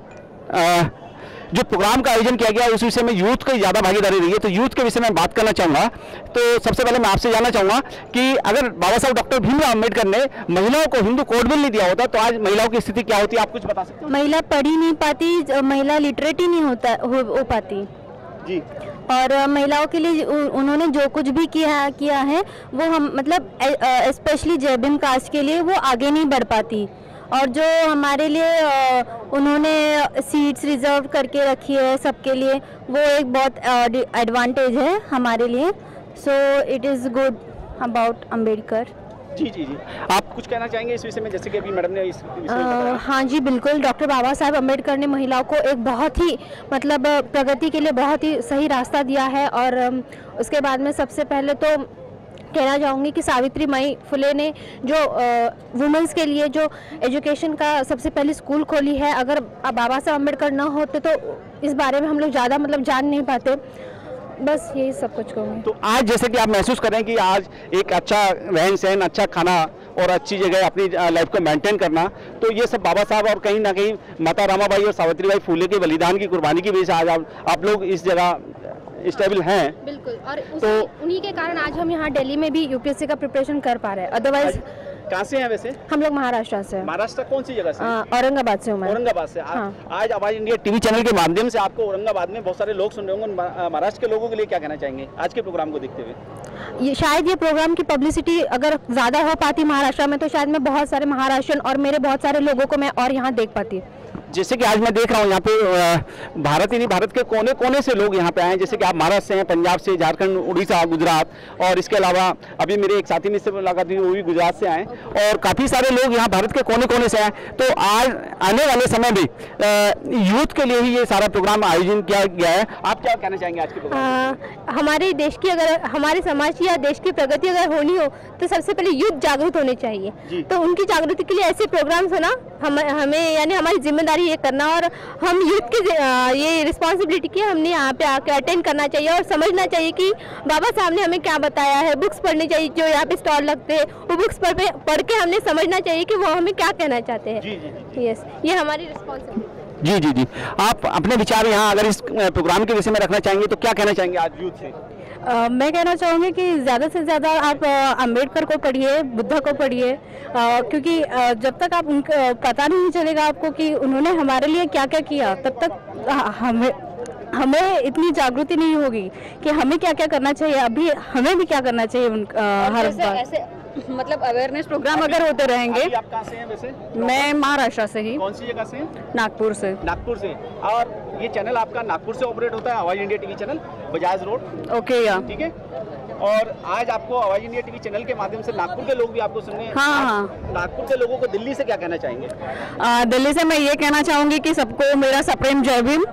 Speaker 11: जो प्रोग्राम का आयोजन किया गया उस विषय में यूथ की ज़्यादा भागीदारी रही है। तो यूथ के विषय में बात करना चाहूँगा। तो सबसे पहले मैं आपसे जानना चाहूँगा कि अगर बाबा साहब डॉक्टर भीमराव अम्बेडकर ने महिलाओं को हिंदू कोड बिल नहीं दिया होता तो आज महिलाओं की स्थिति क्या होती, आप कुछ बता सकते हैं?
Speaker 15: महिला पढ़ ही नहीं पाती, महिला लिटरेट ही नहीं हो पाती
Speaker 11: जी।
Speaker 15: और महिलाओं के लिए उन्होंने जो कुछ भी किया है वो हम मतलब स्पेशली जय भीम कास्ट के लिए वो आगे नहीं बढ़ पाती। और जो हमारे लिए उन्होंने सीट्स रिजर्व करके रखी है सबके लिए, वो एक बहुत एडवांटेज है हमारे लिए। So it is good about Ambedkar.
Speaker 11: जी जी जी, आप कुछ कहना चाहेंगे इस विषय में, जैसे कि अभी मैडम ने इस विषय में बताया?
Speaker 15: हाँ जी बिल्कुल, डॉक्टर बाबा साहब अम्बेडकर ने महिलाओं को एक बहुत ही मतलब प्रगति के लिए बहुत ही सही रास्ता दिया है। और उसके बाद में सबसे पहले तो कहना चाहूँगी कि सावित्री माई फुले ने जो वुमेंस के लिए जो एजुकेशन का सबसे पहले स्कूल खोली है। अगर बाबा साहब अम्बेडकर ना होते तो इस बारे में हम लोग ज़्यादा मतलब जान नहीं पाते। बस यही सब कुछ कहूँगी।
Speaker 11: तो आज जैसे कि आप महसूस करें कि आज एक अच्छा रहन सहन, अच्छा खाना और अच्छी जगह अपनी लाइफ को मेंटेन करना, तो ये सब बाबा साहब और कहीं ना कहीं माता रमाबाई और सावित्रीबाई फुले के बलिदान की कुर्बानी की वजह से आज आप लोग इस जगह स्टेबल हैं।
Speaker 15: बिल्कुल, और उन्हीं के कारण आज हम यहाँ दिल्ली में भी यूपीएससी का प्रिपरेशन कर पा रहे हैं। अदरवाइज
Speaker 11: कहाँ से हैं वैसे?
Speaker 15: हम लोग महाराष्ट्र से हैं।
Speaker 11: महाराष्ट्र कौन सी जगह से?
Speaker 15: औरंगाबाद से हूँ मैं।
Speaker 11: औरंगाबाद से। हाँ। आज आवाज इंडिया टीवी चैनल के माध्यम से आपको औरंगाबाद में बहुत सारे लोग सुन रहे होंगे, महाराष्ट्र के लोगों के लिए क्या कहना चाहेंगे आज के प्रोग्राम को देखते हुए?
Speaker 15: ये शायद ये प्रोग्राम की पब्लिसिटी अगर ज़्यादा हो पाती महाराष्ट्र में तो शायद मैं बहुत सारे महाराष्ट्रियन और मेरे बहुत सारे लोगों को मैं और यहाँ देख पाती।
Speaker 11: जैसे कि आज मैं देख रहा हूँ यहाँ पे भारत ही नहीं, भारत के कोने कोने से लोग यहाँ पे आए हैं। जैसे कि आप महाराष्ट्र से हैं, पंजाब से, झारखंड, उड़ीसा, गुजरात, और इसके अलावा अभी मेरे एक साथी ने से मुलाकात हुई, वो भी गुजरात से आए और काफ़ी सारे लोग यहाँ भारत के कोने कोने से आए। तो आज आने वाले समय में यूथ के लिए ही ये सारा प्रोग्राम आयोजन किया गया है। आप क्या कहना चाहेंगे आज के प्रोग्राम?
Speaker 15: हमारे देश की अगर हमारे समाज की या देश की प्रगति अगर होनी हो तो सबसे पहले यूथ जागरूक होने चाहिए। तो उनकी जागृति के लिए ऐसे प्रोग्राम्स है ना, हमें यानी हमारी जिम्मेदारी ये करना और हम यूथ की ये रिस्पॉन्सिबिलिटी की हमने यहाँ पे आके अटेंड करना चाहिए और समझना चाहिए कि बाबा साहब ने हमें क्या बताया है। बुक्स पढ़नी चाहिए, जो यहाँ पे स्टॉल लगते हैं वो बुक्स पढ़ के हमने समझना चाहिए कि वो हमें क्या कहना चाहते हैं। यस, ये हमारी रिस्पॉन्सिबिलिटी।
Speaker 11: जी जी जी, आप अपने विचार यहाँ अगर इस प्रोग्राम के विषय में रखना चाहेंगे तो क्या कहना चाहेंगे आज यूथ से?
Speaker 15: मैं कहना चाहूँगी कि ज़्यादा से ज़्यादा आप अम्बेडकर को पढ़िए, बुद्धा को पढ़िए, क्योंकि जब तक आप उनका पता नहीं चलेगा आपको कि उन्होंने हमारे लिए क्या क्या किया, तब तक हमें इतनी जागृति नहीं होगी कि हमें क्या क्या करना चाहिए। अभी हमें भी क्या करना चाहिए हर बार मतलब अवेयरनेस प्रोग्राम अगर होते रहेंगे।
Speaker 11: आप कहाँ से हैं वैसे?
Speaker 15: मैं महाराष्ट्र से ही।
Speaker 11: कौन सी जगह से?
Speaker 15: नागपुर से।
Speaker 11: नागपुर से। और ये चैनल आपका नागपुर से ऑपरेट होता है, आवाज India TV channel, Bajaj road.
Speaker 15: Okay या
Speaker 11: ठीक है। और आज आपको आवाज इंडिया टीवी चैनल के माध्यम से नागपुर के लोग भी आपको सुन रहे हैं।
Speaker 15: हाँ।
Speaker 11: नागपुर के लोगों को दिल्ली से क्या कहना चाहेंगे?
Speaker 15: दिल्ली से मैं ये कहना चाहूँगी कि सबको मेरा सप्रेम जय भीम।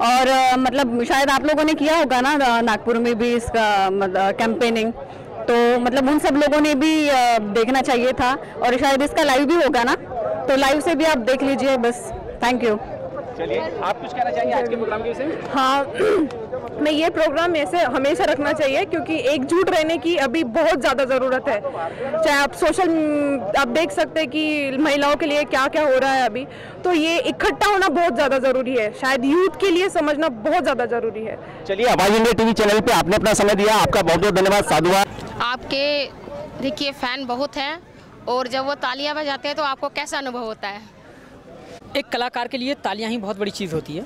Speaker 15: और मतलब शायद आप लोगों ने किया होगा ना नागपुर में भी इसका कैंपेनिंग, तो मतलब उन सब लोगों ने भी देखना चाहिए था। और शायद इसका लाइव भी होगा ना, तो लाइव से भी आप देख लीजिए। बस थैंक यू।
Speaker 11: चलिए, आप कुछ कहना चाहेंगे आज के प्रोग्राम के विषय में?
Speaker 16: हाँ, मैं ये प्रोग्राम ऐसे हमेशा रखना चाहिए क्योंकि एकजुट रहने की अभी बहुत ज़्यादा ज़रूरत है। चाहे आप आप देख सकते हैं कि महिलाओं के लिए क्या क्या हो रहा है अभी, तो ये इकट्ठा होना बहुत ज़्यादा ज़रूरी है। शायद यूथ के लिए समझना बहुत ज़्यादा ज़रूरी है।
Speaker 11: चलिए, आवाज इंडिया टीवी चैनल पे आपने अपना समय दिया, आपका बहुत बहुत धन्यवाद, साधुवाद।
Speaker 17: आपके देखिए फैन बहुत हैं और जब वो तालियां बजाते हैं तो आपको कैसा अनुभव होता है?
Speaker 18: एक कलाकार के लिए तालियां ही बहुत बड़ी चीज़ होती है,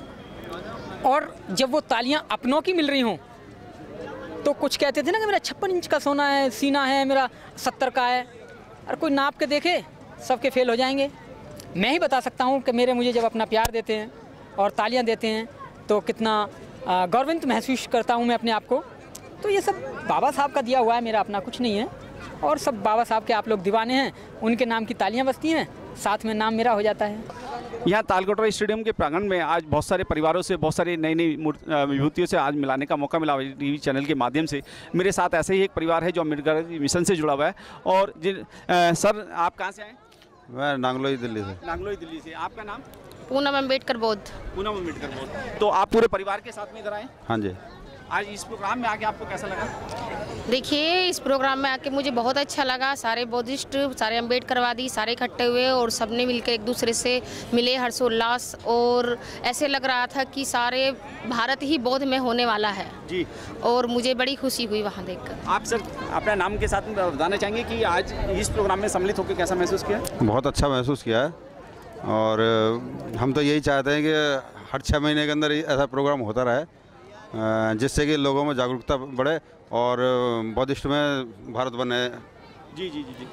Speaker 18: और जब वो तालियां अपनों की मिल रही हों तो कुछ कहते थे ना कि मेरा 56 इंच का सोना है, सीना है मेरा 70 का है, और कोई नाप के देखे सबके फेल हो जाएंगे। मैं ही बता सकता हूँ कि मुझे जब अपना प्यार देते हैं और तालियां देते हैं तो कितना गौरवान्वित महसूस करता हूँ मैं अपने आप को। तो ये सब बाबा साहब का दिया हुआ है, मेरा अपना कुछ नहीं है, और सब बाबा साहब के आप लोग दीवाने हैं, उनके नाम की तालियां बजती हैं साथ में नाम मेरा हो जाता है।
Speaker 11: यहाँ तालकटोरा स्टेडियम के प्रांगण में आज बहुत सारे परिवारों से, बहुत सारी नई नई विभूतियों से आज मिलाने का मौका मिला टीवी चैनल के माध्यम से। मेरे साथ ऐसे ही एक परिवार है जो अम्बेडकर मिशन से जुड़ा हुआ है। और सर, आप कहाँ से आए?
Speaker 19: मैं नांगलोई दिल्ली से।
Speaker 11: नांगलोई दिल्ली से। आपका नाम?
Speaker 17: पूनम अम्बेडकर बौद्ध।
Speaker 11: पूनम अम्बेडकर बौद्ध। तो आप पूरे परिवार के साथ में इधर आए?
Speaker 19: हाँ जी।
Speaker 11: आज इस प्रोग्राम में आके आपको कैसा लगा?
Speaker 17: देखिए, इस प्रोग्राम में आके मुझे बहुत अच्छा लगा। सारे बौद्धिस्ट, सारे अम्बेडकरवादी सारे इकट्ठे हुए और सबने मिलकर एक दूसरे से मिले, हर्षोल्लास, और ऐसे लग रहा था कि सारे भारत ही बौद्ध में होने वाला है
Speaker 11: जी।
Speaker 17: और मुझे बड़ी खुशी हुई वहाँ देखकर।
Speaker 11: आप सर अपने नाम के साथ बताना चाहेंगे कि आज इस प्रोग्राम में सम्मिलित होकर कैसा महसूस किया?
Speaker 19: बहुत अच्छा महसूस किया है और हम तो यही चाहते हैं कि हर 6 महीने के अंदर ऐसा प्रोग्राम होता रहे, जिससे कि लोगों में जागरूकता बढ़े और बौद्धिस्ट में भारत बने।
Speaker 11: जी जी जी जी।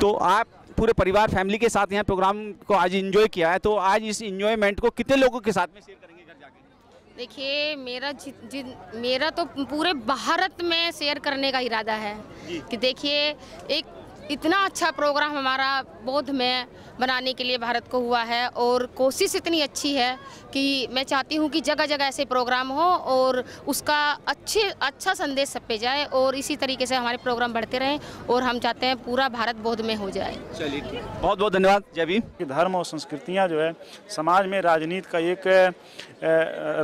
Speaker 11: तो आप पूरे परिवार, फैमिली के साथ यहाँ प्रोग्राम को आज एंजॉय किया है, तो आज इस एंजॉयमेंट को कितने लोगों के साथ में शेयर करेंगे घर जाके?
Speaker 17: देखिए, मेरा तो पूरे भारत में शेयर करने का इरादा है कि देखिए, एक इतना अच्छा प्रोग्राम हमारा बौद्ध में बनाने के लिए भारत को हुआ है और कोशिश इतनी अच्छी है कि मैं चाहती हूँ कि जगह जगह ऐसे प्रोग्राम हो और उसका अच्छा संदेश सब पे जाए और इसी तरीके से हमारे प्रोग्राम बढ़ते रहें और हम चाहते हैं पूरा भारत बौद्ध में हो जाए।
Speaker 11: चलिए, बहुत बहुत धन्यवाद। जय भीम।
Speaker 20: धर्म और संस्कृतियाँ जो है समाज में राजनीति का एक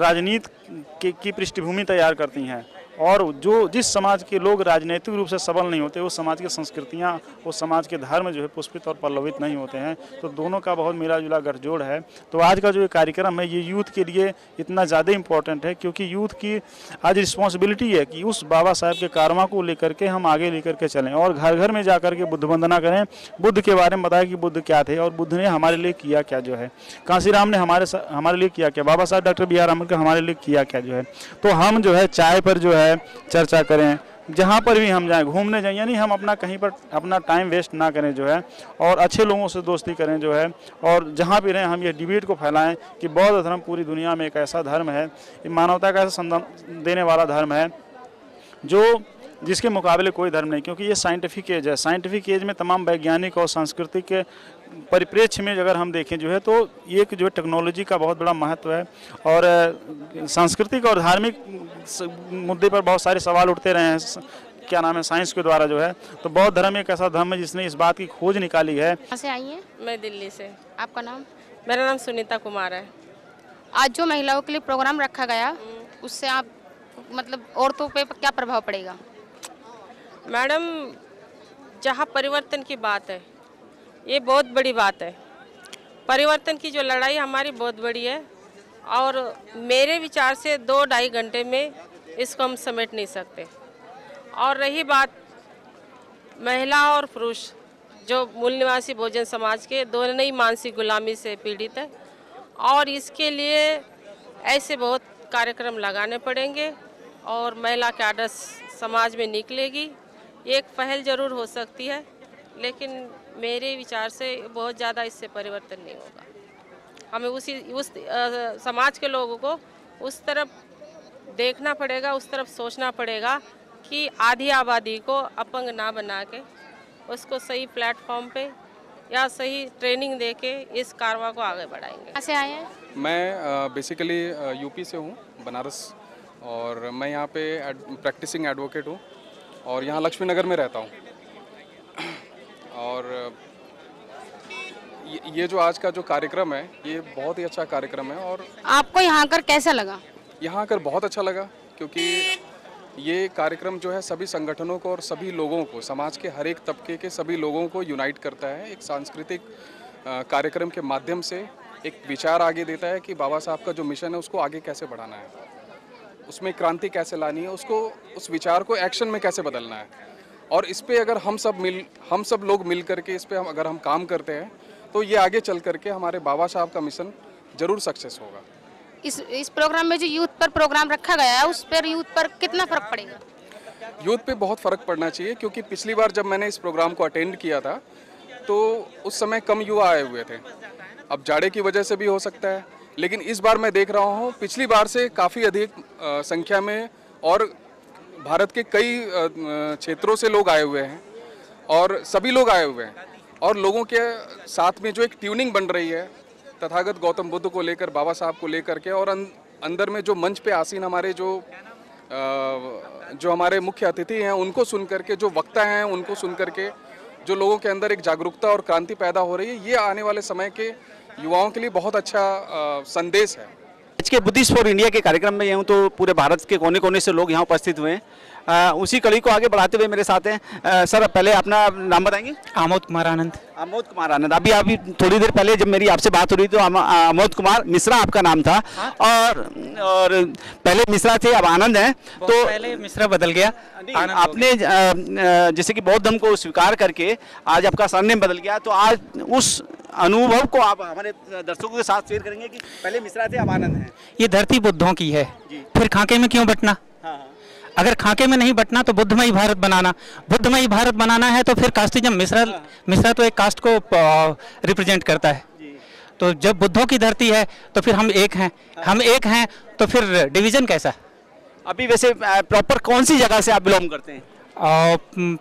Speaker 20: राजनीति की पृष्ठभूमि तैयार करती हैं और जिस समाज के लोग राजनीतिक रूप से सबल नहीं होते, उस समाज की संस्कृतियाँ, उस समाज के धर्म जो है पुष्पित और पल्लवित नहीं होते हैं। तो दोनों का बहुत मिला जुला गठजोड़ है। तो आज का जो ये कार्यक्रम है ये यूथ के लिए इतना ज़्यादा इम्पोर्टेंट है क्योंकि यूथ की आज रिस्पॉन्सिबिलिटी है कि उस बाबा साहब के कारवा को लेकर के हम आगे लेकर के चलें और घर घर में जा कर के बुद्ध वंदना करें, बुद्ध के बारे में बताएं कि बुद्ध क्या थे और बुद्ध ने हमारे लिए किया क्या जो है, कांसीराम ने हमारे लिए किया क्या, बाबा साहब डॉक्टर बी आर अम्बेडकर हमारे लिए किया क्या जो है। तो हम जो है चाय पर जो है चर्चा करें, जहाँ पर भी हम जाएं, घूमने जाएं, यानी हम अपना कहीं पर अपना टाइम वेस्ट ना करें जो है और अच्छे लोगों से दोस्ती करें जो है और जहाँ भी रहें हम ये डिबेट को फैलाएं कि बौद्ध धर्म पूरी दुनिया में एक ऐसा धर्म है, मानवता का ऐसा संदेश देने वाला धर्म है जिसके मुकाबले कोई धर्म नहीं, क्योंकि ये साइंटिफिक एज है। साइंटिफिक एज में तमाम वैज्ञानिक और सांस्कृतिक परिप्रेक्ष्य में अगर हम देखें जो है तो ये जो टेक्नोलॉजी का बहुत बड़ा महत्व है और सांस्कृतिक और धार्मिक मुद्दे पर बहुत सारे सवाल उठते रहे हैं, क्या नाम है, साइंस के द्वारा जो है। तो बौद्ध धर्म एक ऐसा धर्म है जिसने इस बात की खोज निकाली है।
Speaker 17: कहाँ से आई हैं?
Speaker 21: मैं दिल्ली से।
Speaker 17: आपका नाम?
Speaker 21: मेरा नाम सुनीता कुमार है।
Speaker 17: आज जो महिलाओं के लिए प्रोग्राम रखा गया उससे आप मतलब औरतों पे क्या प्रभाव पड़ेगा?
Speaker 21: मैडम, जहाँ परिवर्तन की बात है ये बहुत बड़ी बात है। परिवर्तन की जो लड़ाई हमारी बहुत बड़ी है और मेरे विचार से 2-2.5 घंटे में इसको हम समेट नहीं सकते। और रही बात महिला और पुरुष जो मूल निवासी बहुजन समाज के दोनों ही मानसिक गुलामी से पीड़ित है और इसके लिए ऐसे बहुत कार्यक्रम लगाने पड़ेंगे और महिला के आदर्श समाज में निकलेगी। एक पहल जरूर हो सकती है लेकिन मेरे विचार से बहुत ज़्यादा इससे परिवर्तन नहीं होगा। हमें उस समाज के लोगों को उस तरफ देखना पड़ेगा, उस तरफ सोचना पड़ेगा कि आधी आबादी को अपंग ना बना के उसको सही प्लेटफॉर्म पे या सही ट्रेनिंग दे के इस कारवा को आगे बढ़ाएंगे।
Speaker 17: कहाँ से आए हैं?
Speaker 22: मैं बेसिकली यूपी से हूँ, बनारस, और मैं यहाँ पे प्रैक्टिसिंग एडवोकेट हूँ और यहाँ लक्ष्मी नगर में रहता हूँ। और ये जो आज का जो कार्यक्रम है ये बहुत ही अच्छा कार्यक्रम है। और
Speaker 17: आपको यहाँ आकर कैसा लगा?
Speaker 22: यहाँ आकर बहुत अच्छा लगा क्योंकि ये कार्यक्रम जो है सभी संगठनों को और सभी लोगों को, समाज के हर एक तबके के सभी लोगों को यूनाइट करता है। एक सांस्कृतिक कार्यक्रम के माध्यम से एक विचार आगे देता है कि बाबा साहब का जो मिशन है उसको आगे कैसे बढ़ाना है, उसमें क्रांति कैसे लानी है, उसको उस विचार को एक्शन में कैसे बदलना है। और इस पे अगर हम सब लोग मिल करके इस पे अगर हम काम करते हैं तो ये आगे चल करके हमारे बाबा साहब का मिशन जरूर सक्सेस होगा।
Speaker 17: इस प्रोग्राम में जो यूथ पर प्रोग्राम रखा गया है उस पर यूथ पर कितना फर्क पड़ेगा?
Speaker 22: यूथ पे बहुत फ़र्क पड़ना चाहिए क्योंकि पिछली बार जब मैंने इस प्रोग्राम को अटेंड किया था तो उस समय कम युवा आए हुए थे। अब जाड़े की वजह से भी हो सकता है, लेकिन इस बार मैं देख रहा हूँ पिछली बार से काफ़ी अधिक संख्या में और भारत के कई क्षेत्रों से लोग आए हुए हैं और सभी लोग आए हुए हैं और लोगों के साथ में जो एक ट्यूनिंग बन रही है तथागत गौतम बुद्ध को लेकर, बाबा साहब को लेकर के, और अंदर में जो मंच पे आसीन हमारे जो हमारे मुख्य अतिथि हैं उनको सुन करके, जो वक्ता हैं उनको सुन करके जो लोगों के अंदर एक जागरूकता और क्रांति पैदा हो रही है, ये आने वाले समय के युवाओं के लिए बहुत अच्छा संदेश है।
Speaker 11: आज के बुद्धिस्ट फॉर इंडिया के कार्यक्रम में यूँ तो पूरे भारत के कोने कोने से लोग यहाँ उपस्थित हुए हैं। उसी कड़ी को आगे बढ़ाते हुए मेरे साथ हैं सर, पहले अपना नाम बताएंगे।
Speaker 2: आमोद कुमार आनंद।
Speaker 11: आमोद कुमार आनंद। अभी थोड़ी देर पहले जब मेरी आपसे बात हो रही तो आमोद कुमार मिश्रा आपका नाम था। और पहले मिश्रा थे, अब आनंद हैं। तो
Speaker 2: पहले मिश्रा बदल गया,
Speaker 11: आपने जैसे कि बौद्ध धर्म को स्वीकार करके आज आपका सरनेम बदल गया, तो आज उस अनुभव को आप हमारे दर्शकों के साथ शेयर करेंगे कि पहले मिश्रा थे अब आनंद हैं।
Speaker 2: ये धरती बुद्धों की है, फिर खाके में क्यों बंटना? अगर खाके में नहीं बंटना तो बुद्धमयी भारत बनाना, बुद्धमयी भारत बनाना है तो फिर कास्टिज्म, मिश्रा तो एक कास्ट को रिप्रेजेंट करता है। तो जब बुद्धों की धरती है तो फिर हम एक हैं, हम एक हैं तो फिर डिवीजन कैसा?
Speaker 11: अभी वैसे प्रॉपर कौन सी जगह से आप बिलोंग करते हैं?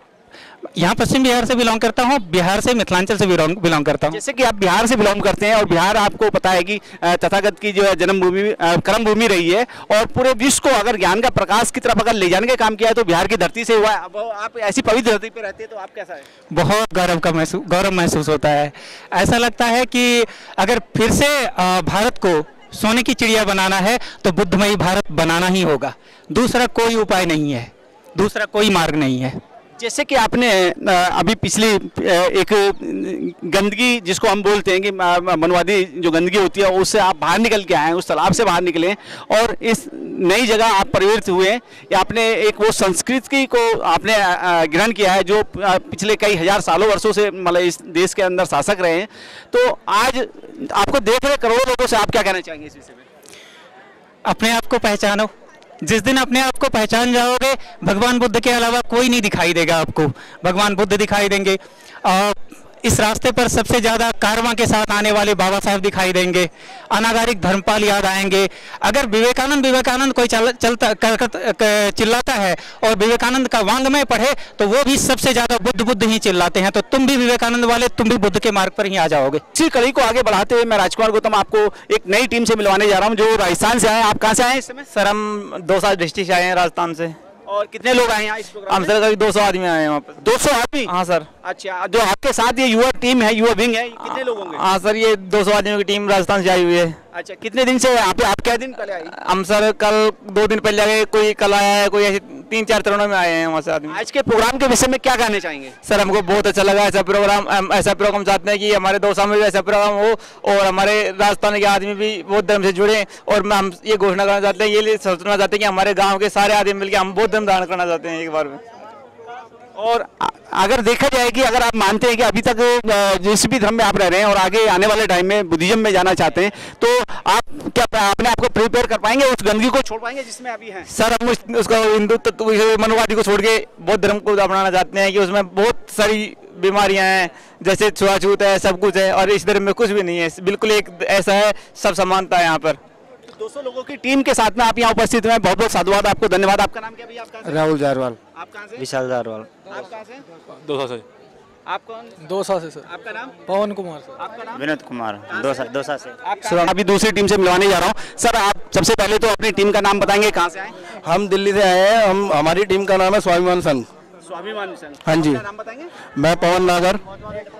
Speaker 2: यहाँ पश्चिम बिहार से बिलोंग करता हूँ, बिहार से मिथिलांचल से बिलोंग करता हूँ।
Speaker 11: जैसे कि आप बिहार से बिलोंग करते हैं और बिहार आपको पता है कि तथागत की जो है जन्मभूमि, कर्म भूमि रही है, और पूरे विश्व को अगर ज्ञान का प्रकाश की तरफ अगर ले जाने का काम किया है तो बिहार की धरती से हुआ है। अब आप ऐसी पवित्र धरती पे रहते हैं तो आप कैसा है?
Speaker 2: बहुत गौरव महसूस होता है। ऐसा लगता है कि अगर फिर से भारत को सोने की चिड़िया बनाना है तो बुद्धमयी भारत बनाना ही होगा, दूसरा कोई उपाय नहीं है, दूसरा कोई मार्ग नहीं है।
Speaker 11: जैसे कि आपने अभी पिछली एक गंदगी जिसको हम बोलते हैं कि मनवादी जो गंदगी होती है उससे आप बाहर निकल के आए, उस तालाब से बाहर निकले और इस नई जगह आप परिवर्तित हुए, या आपने एक वो संस्कृति को आपने ग्रहण किया है जो पिछले कई हजार सालों वर्षों से मतलब इस देश के अंदर शासक रहे हैं। तो आज आपको देख रहे करोड़ों लोगों से आप क्या कहना चाहेंगे इस विषय में?
Speaker 2: अपने आप को पहचानो। जिस दिन अपने आप को पहचान जाओगे, भगवान बुद्ध के अलावा कोई नहीं दिखाई देगा आपको, भगवान बुद्ध दिखाई देंगे। इस रास्ते पर सबसे ज़्यादा कारवां के साथ आने वाले बाबा साहब दिखाई देंगे, अनागारिक धर्मपाल याद आएंगे। अगर विवेकानंद कोई चिल्लाता है और विवेकानंद का वांग्मय पढ़े तो वो भी सबसे ज़्यादा बुद्ध ही चिल्लाते हैं। तो तुम भी विवेकानंद वाले, तुम भी बुद्ध के मार्ग पर ही आ जाओगे।
Speaker 11: इसी कड़ी को आगे बढ़ाते हुए मैं राजकुमार गौतम आपको एक नई टीम से मिलवाने जा रहा हूँ जो राजस्थान से आए। आप कहाँ से आए इस समय?
Speaker 2: सर हम दौसा डिस्ट्रिक्ट से आए हैं, राजस्थान से।
Speaker 11: और कितने लोग आए यहाँ इस प्रोग्राम
Speaker 2: हम सर करीब 200 आदमी आए हैं वहाँ पर।
Speaker 11: 200 आदमी?
Speaker 2: हाँ सर।
Speaker 11: अच्छा, जो आपके साथ ये युवा टीम है, युवा विंग है, कितने लोग होंगे?
Speaker 2: हाँ सर, ये 200 आदमियों की टीम राजस्थान से आई हुई है।
Speaker 11: अच्छा, कितने दिन से यहाँ पे? आप क्या दिन पहले आए?
Speaker 2: हम सर कल 2 दिन पहले आए, कोई कल आया है, कोई ऐसे 3-4 चरणों में आए हैं वहाँ से आदमी।
Speaker 11: आज के प्रोग्राम के विषय में क्या कहना चाहेंगे?
Speaker 2: सर हमको बहुत अच्छा लगा ऐसा प्रोग्राम चाहते हैं कि हमारे दौसा में भी ऐसा प्रोग्राम हो और हमारे राजस्थान के आदमी भी बौद्ध धर्म से जुड़े। और हम ये घोषणा करना चाहते हैं, ये सोचना चाहते हैं कि हमारे गाँव के सारे आदमी मिलकर हम बौद्ध धर्म धारण करना चाहते हैं एक बार में।
Speaker 11: और अगर देखा जाए कि अगर आप मानते हैं कि अभी तक जिस भी धर्म में आप रह रहे हैं और आगे आने वाले टाइम में बुद्धिज्म में जाना चाहते हैं, तो आप क्या अपने आप को प्रिपेयर कर पाएंगे, उस गंदगी को छोड़ पाएंगे जिसमें अभी हैं?
Speaker 2: सर हम उसका हिंदुत्व मनोवादी को छोड़ के बौद्ध धर्म को अपनाना चाहते हैं कि उसमें बहुत सारी बीमारियां हैं, जैसे छुआछूत है, सब कुछ है, और इस धर्म में कुछ भी नहीं है। बिल्कुल एक ऐसा है, सब समानता है यहाँ पर।
Speaker 11: 200 लोगों की टीम के साथ में आप यहाँ उपस्थित हुए, बहुत बहुत साधुवाद आपको, धन्यवाद। आपका नाम क्या भैया? आपका?
Speaker 4: राहुल जारवाल।
Speaker 11: आप कहाँ से?
Speaker 4: विशाल जारवाल।
Speaker 11: आप कहाँ से?
Speaker 4: दौसा से।
Speaker 11: आप कौन?
Speaker 4: दौसा से सर।
Speaker 11: आपका नाम?
Speaker 4: पवन कुमार सर।
Speaker 11: आपका नाम?
Speaker 4: विनोद कुमार, दौसा से।
Speaker 11: सर अभी दूसरी टीम से मिलवाने जा रहा हूँ। सर आप सबसे पहले तो अपनी टीम का नाम बताएंगे, कहाँ से आए?
Speaker 4: हम दिल्ली से आए हैं। हमारी टीम का नाम है स्वाभिमान संघ।
Speaker 11: स्वाभिमान संघ।
Speaker 4: हाँ जी।
Speaker 11: नाम बताएंगे?
Speaker 4: मैं पवन नागर।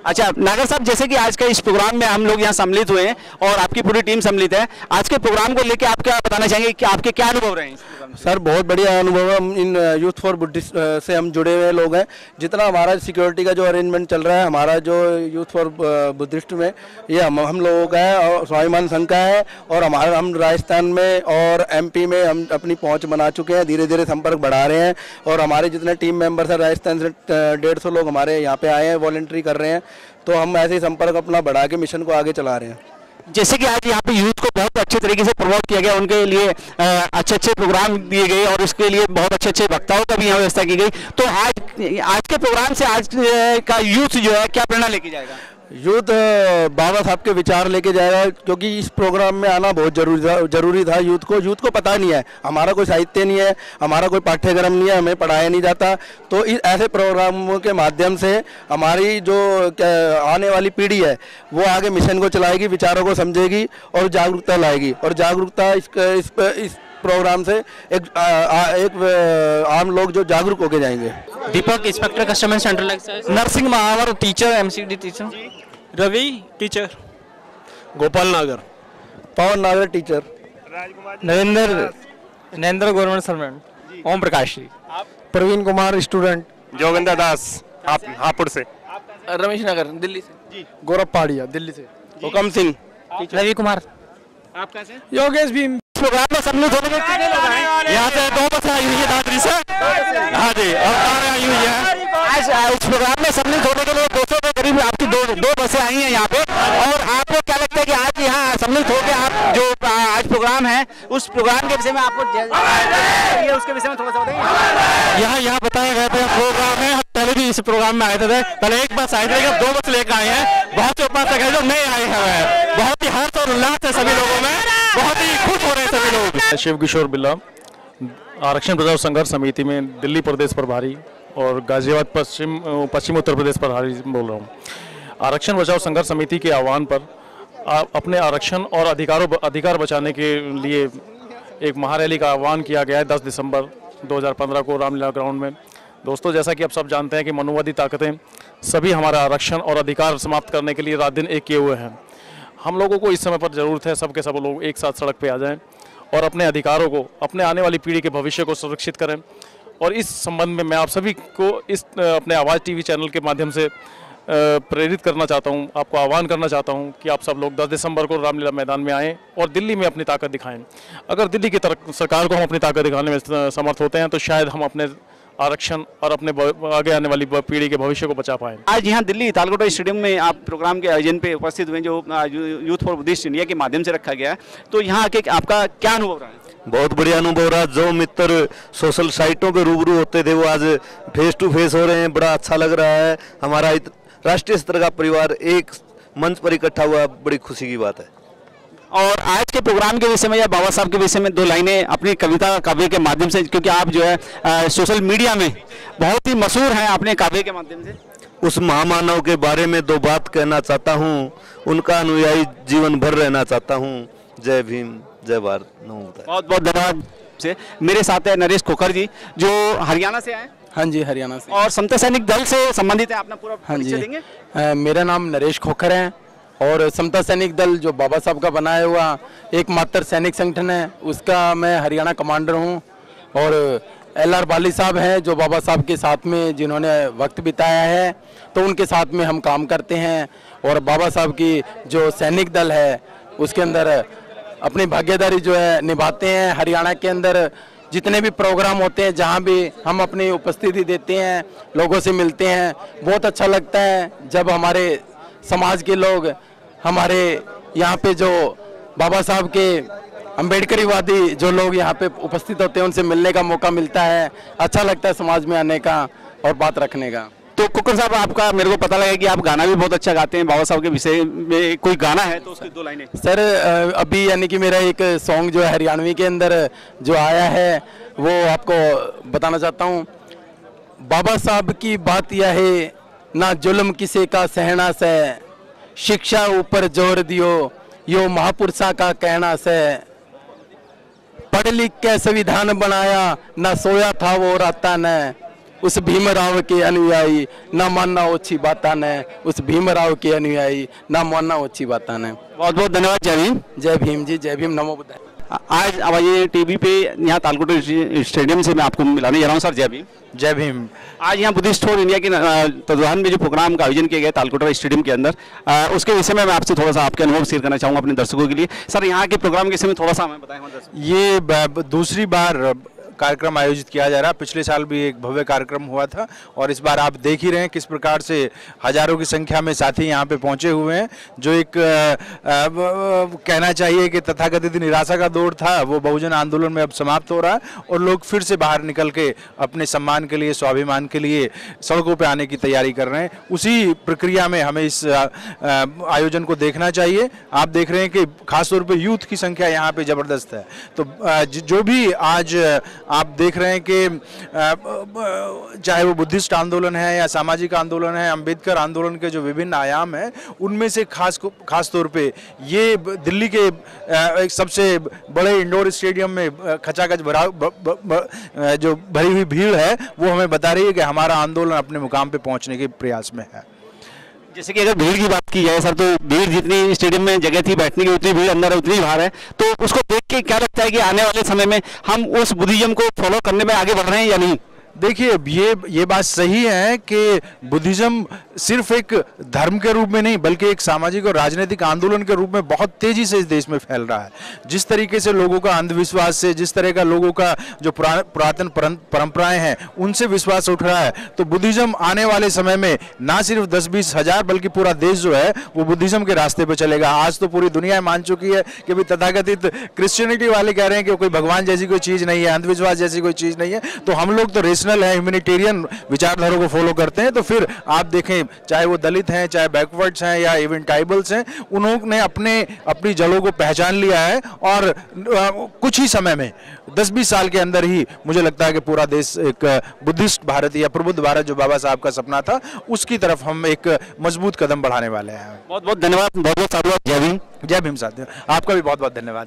Speaker 11: अच्छा नागर साहब, जैसे कि आज के इस प्रोग्राम में हम लोग यहाँ सम्मिलित हुए हैं और आपकी पूरी टीम सम्मिलित है, आज के प्रोग्राम को लेकर आप क्या बताना चाहेंगे कि आपके क्या अनुभव रहे हैं?
Speaker 4: सर बहुत बढ़िया अनुभव है। हम इन यूथ फॉर बुद्धिस्ट से हम जुड़े हुए लोग हैं। जितना हमारा सिक्योरिटी का जो अरेंजमेंट चल रहा है, हमारा जो यूथ फॉर बुद्धिस्ट में ये हम लोगों का है और स्वाभिमान संघ का है। और हम राजस्थान में और MP में हम अपनी पहुंच बना चुके हैं, धीरे धीरे संपर्क बढ़ा रहे हैं। और हमारे जितने टीम मेंबर्स हैं राजस्थान से 150 लोग हमारे यहाँ पे आए हैं, वॉलंटरी कर रहे हैं। तो हम ऐसे ही संपर्क अपना बढ़ा के मिशन को आगे चला रहे हैं।
Speaker 11: जैसे कि आज यहाँ पे यूथ को बहुत अच्छे तरीके से प्रमोट किया गया, उनके लिए अच्छे प्रोग्राम दिए गए और उसके लिए बहुत अच्छे वक्ताओं का भी यहाँ व्यवस्था की गई। तो आज के प्रोग्राम से आज का यूथ जो है क्या प्रेरणा लेके जाएगा?
Speaker 4: यूथ बाबा साहब के विचार लेके जाएगा, क्योंकि इस प्रोग्राम में आना बहुत जरूरी था। यूथ को पता नहीं है, हमारा कोई साहित्य नहीं है, हमारा कोई पाठ्यक्रम नहीं है, हमें पढ़ाया नहीं जाता। तो इस ऐसे प्रोग्रामों के माध्यम से हमारी जो आने वाली पीढ़ी है वो आगे मिशन को चलाएगी, विचारों को समझेगी और जागरूकता लाएगी। और जागरूकता इस प्रोग्राम से एक आम लोग जो जागरूक होके जाएंगे।
Speaker 5: Deepak inspector customer central excise, Narsingh Mahawar teacher, MCD teacher, Ravi teacher,
Speaker 4: Gopal Nagar, Pawan Nagar teacher,
Speaker 5: Narendra government servant, Om Prakash ji,
Speaker 4: Praveen Kumar student,
Speaker 6: Joginder Das Hapur से,
Speaker 4: रमेश नगर दिल्ली से, गौरव पहाड़िया दिल्ली से, हुकम सिंह,
Speaker 5: रवि कुमार,
Speaker 11: आप कैसे?
Speaker 5: योगेश भीम। प्रोग्राम में सब लोग होने कितने लोग हैं? यहाँ से 2 बसें आई हुई है दादरी से, हाँ जी, और कार आई हुई है। आज इस प्रोग्राम में सम्मिलित होने के लिए 200 के करीब आपकी दो बसें आई हैं यहाँ पे। और आपको क्या लगता है कि आज यहाँ सम्मिलित होकर आप जो आज प्रोग्राम है उस प्रोग्राम के विषय में आपको उसके विषय में थोड़ा सा बताइए। यहाँ बताया गया था प्रोग्राम है, पहले भी इस प्रोग्राम में आए थे, पहले एक बस आए थे, 2 बस लेकर आए हैं। बहुत से उपासक है जो नए आए हैं, बहुत ही हर्ष और उल्लास है सभी लोगों में, बहुत ही खुश हो रहे हैं सभी लोग।
Speaker 13: शिव किशोर बिल्ला, आरक्षण बचाओ संघर्ष समिति में दिल्ली प्रदेश प्रभारी और गाजियाबाद पश्चिम उत्तर प्रदेश प्रभारी बोल रहा हूँ। आरक्षण बचाओ संघर्ष समिति के आह्वान पर अपने आरक्षण और अधिकार बचाने के लिए एक महारैली का आह्वान किया गया है 10 दिसंबर 2015 को रामलीला ग्राउंड में। दोस्तों, जैसा कि आप सब जानते हैं कि मनुवादी ताकतें सभी हमारा आरक्षण और अधिकार समाप्त करने के लिए रात दिन एक किए हुए हैं। हम लोगों को इस समय पर ज़रूरत है सब के सब लोग एक साथ सड़क पे आ जाएं और अपने अधिकारों को, अपने आने वाली पीढ़ी के भविष्य को सुरक्षित करें। और इस संबंध में मैं आप सभी को इस अपने आवाज़ टीवी चैनल के माध्यम से प्रेरित करना चाहता हूं, आपको आह्वान करना चाहता हूं कि आप सब लोग 10 दिसंबर को रामलीला मैदान में आएँ और दिल्ली में अपनी ताकत दिखाएं। अगर दिल्ली की सरकार को हम अपनी ताकत दिखाने में समर्थ होते हैं तो शायद हम अपने आरक्षण और अपने आगे आने वाली पीढ़ी के भविष्य को बचा पाएं।
Speaker 11: आज यहाँ दिल्ली तालकोटा स्टेडियम में आप प्रोग्राम के आयोजन पे उपस्थित हुए जो यूथ फॉर बुद्धिस्ट इंडिया के माध्यम से रखा गया है, तो यहाँ आके आपका क्या अनुभव रहा है?
Speaker 23: बहुत बढ़िया अनुभव रहा। जो मित्र सोशल साइटों पे रूबरू होते थे वो आज फेस टू फेस हो रहे हैं, बड़ा अच्छा लग रहा है। हमारा राष्ट्रीय स्तर का परिवार एक मंच पर इकट्ठा हुआ, बड़ी खुशी की बात है।
Speaker 11: और आज के प्रोग्राम के विषय में या बाबा साहब के विषय में 2 लाइनें अपनी कविता काव्य के माध्यम से, क्योंकि आप जो है सोशल मीडिया में बहुत ही मशहूर हैं अपने काव्य के माध्यम से।
Speaker 23: उस महामानव के बारे में 2 बात कहना चाहता हूँ, उनका अनुयायी जीवन भर रहना चाहता हूँ। जय भीम, जय भारत।
Speaker 11: बहुत बहुत धन्यवाद। से मेरे साथ है नरेश खोखर जी जो हरियाणा से आए।
Speaker 24: हाँ जी, हरियाणा से,
Speaker 11: और समता सैनिक दल से संबंधित है। अपना पूरा परिचय देंगे।
Speaker 24: मेरा नाम नरेश खोखर है और समता सैनिक दल जो बाबा साहब का बनाया हुआ एकमात्र सैनिक संगठन है, उसका मैं हरियाणा कमांडर हूँ। और LR बाली साहब हैं जो बाबा साहब के साथ में जिन्होंने वक्त बिताया है, तो उनके साथ में हम काम करते हैं। और बाबा साहब की जो सैनिक दल है उसके अंदर अपनी भागीदारी जो है निभाते हैं। हरियाणा के अंदर जितने भी प्रोग्राम होते हैं, जहाँ भी हम अपनी उपस्थिति देते हैं, लोगों से मिलते हैं, बहुत अच्छा लगता है जब हमारे समाज के लोग हमारे यहाँ पे जो बाबा साहब के अम्बेडकरीवादी जो लोग यहाँ पे उपस्थित होते हैं उनसे मिलने का मौका मिलता है। अच्छा लगता है समाज में आने का और बात रखने का।
Speaker 11: तो कुकर साहब, आपका मेरे को पता लगा कि आप गाना भी बहुत अच्छा गाते हैं। बाबा साहब के विषय में कोई गाना है तो उसकी 2 लाइनें।
Speaker 24: सर, अभी यानी कि मेरा एक सॉन्ग जो है हरियाणवी के अंदर जो आया है वो आपको बताना चाहता हूँ। बाबा साहब की बात यह है, ना जुल्म किसी का सहना से, शिक्षा ऊपर जोर दियो, यो महापुरुषा का कहना से, पढ़ लिख के संविधान बनाया, ना सोया था वो राता ने, उस भीमराव के अनुयायी ना मानना अच्छी बात ने, उस भीमराव के अनुयायी ना मानना अच्छी बात ने।
Speaker 11: बहुत बहुत धन्यवाद। जय भीम।
Speaker 24: जय भीम जी, जय भीम, नमो बुद्धाय।
Speaker 11: आज आवाज़ टीवी पे यहाँ तालकोटा स्टेडियम से मैं आपको मिलाने जा रहा हूँ। सर जय भीम।
Speaker 24: जय भीम।
Speaker 11: आज यहाँ बुद्धिस्ट फॉर इंडिया के तत्वाधान में जो प्रोग्राम का आयोजन किया गया तालकोटा स्टेडियम के अंदर, उसके विषय में मैं आपसे थोड़ा सा आपके अनुभव शेयर करना चाहूँगा अपने दर्शकों के लिए। सर, यहाँ के प्रोग्राम के विषय में थोड़ा सा हमें बताएं।
Speaker 24: ये दूसरी बार
Speaker 3: कार्यक्रम आयोजित किया जा रहा है। पिछले साल भी एक भव्य कार्यक्रम हुआ था और इस बार आप देख ही रहे हैं किस प्रकार से हजारों की संख्या में साथी यहाँ पे पहुँचे हुए हैं। जो एक कहना चाहिए कि तथाकथित निराशा का दौर था वो बहुजन आंदोलन में अब समाप्त हो रहा है और लोग फिर से बाहर निकल के अपने सम्मान के लिए, स्वाभिमान के लिए सड़कों पे आने की तैयारी कर रहे हैं। उसी प्रक्रिया में हमें इस आयोजन को देखना चाहिए। आप देख रहे हैं कि खासतौर पे यूथ की संख्या यहाँ पे ज़बरदस्त है। तो जो भी आज आप देख रहे हैं कि चाहे वो बुद्धिस्ट आंदोलन है या सामाजिक आंदोलन है, अंबेडकर आंदोलन के जो विभिन्न आयाम हैं, उनमें से खास तौर पे ये दिल्ली के एक सबसे बड़े इंडोर स्टेडियम में खचाखच जो भरी हुई भीड़ है वो हमें बता रही है कि हमारा आंदोलन अपने मुकाम पे पहुंचने के प्रयास में है।
Speaker 5: जैसे कि अगर भीड़ की बात की जाए सर, तो भीड़ जितनी स्टेडियम में जगह थी बैठने की उतनी भीड़ अंदर है, उतनी बाहर है। तो उसको देख के क्या लगता है कि आने वाले समय में हम उस बुद्धिज्म को फॉलो करने में आगे बढ़ रहे हैं या नहीं?
Speaker 3: देखिए, ये बात सही है कि बुद्धिज्म सिर्फ एक धर्म के रूप में नहीं बल्कि एक सामाजिक और राजनीतिक आंदोलन के रूप में बहुत तेजी से इस देश में फैल रहा है। जिस तरीके से लोगों का अंधविश्वास से, जिस तरह का लोगों का जो पुरातन परंपराएं हैं उनसे विश्वास उठ रहा है, तो बुद्धिज्म आने वाले समय में ना सिर्फ 10-20 हजार बल्कि पूरा देश जो है वो बुद्धिज्म के रास्ते पर चलेगा। आज तो पूरी दुनिया मान चुकी है कि भी तथाकथित क्रिश्चियनिटी वाले कह रहे हैं कि कोई भगवान जैसी कोई चीज़ नहीं है, अंधविश्वास जैसी कोई चीज़ नहीं है। तो हम लोग तो रेशनल है, ह्यूमैनिटेरियन विचारधारा को फॉलो करते हैं। तो फिर आप देखें, चाहे वो दलित हैं, चाहे बैकवर्ड्स हैं या इवन ट्राइबल्स हैं, उन्होंने अपनी जड़ों को पहचान लिया है और कुछ ही समय में 10-20 साल के अंदर ही मुझे लगता है कि पूरा देश एक बुद्धिस्ट भारत या प्रबुद्ध भारत जो बाबा साहब का सपना था उसकी तरफ हम एक मजबूत कदम बढ़ाने वाले हैं।
Speaker 5: बहुत बहुत धन्यवाद, बहुत बहुत साधुवाद। जय भीम।
Speaker 3: जय भीम साथियों, आपका भी बहुत बहुत धन्यवाद।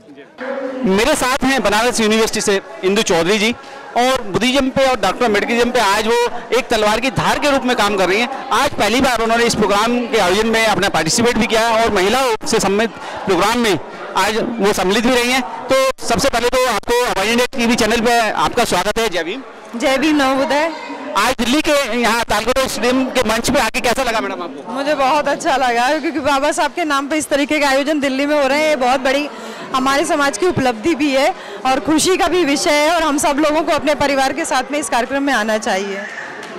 Speaker 5: मेरे साथ हैं बनारस यूनिवर्सिटी से इंदु चौधरी जी, और बुद्धिज्म पे और डॉक्टर अम्बेडकरिज्म पे आज वो एक तलवार की धार के रूप में काम कर रही हैं। आज पहली बार उन्होंने इस प्रोग्राम के आयोजन में अपना पार्टिसिपेट भी किया है और महिलाओं से सम्मिलित प्रोग्राम में आज वो सम्मिलित भी रही हैं। तो सबसे पहले तो आपको हवाई इंडिया टीवी चैनल पे आपका स्वागत है। जय भीम।
Speaker 1: जय भीम, नवोदय।
Speaker 5: आज दिल्ली के यहाँ तालकटोरा स्टेडियम के मंच पे आके कैसा लगा मैडम आपको?
Speaker 1: मुझे बहुत अच्छा लगा क्योंकि बाबा साहब के नाम पे इस तरीके के आयोजन दिल्ली में हो रहे हैं, ये बहुत बड़ी हमारे समाज की उपलब्धि भी है और खुशी का भी विषय है और हम सब लोगों को अपने परिवार के साथ में इस कार्यक्रम में आना चाहिए।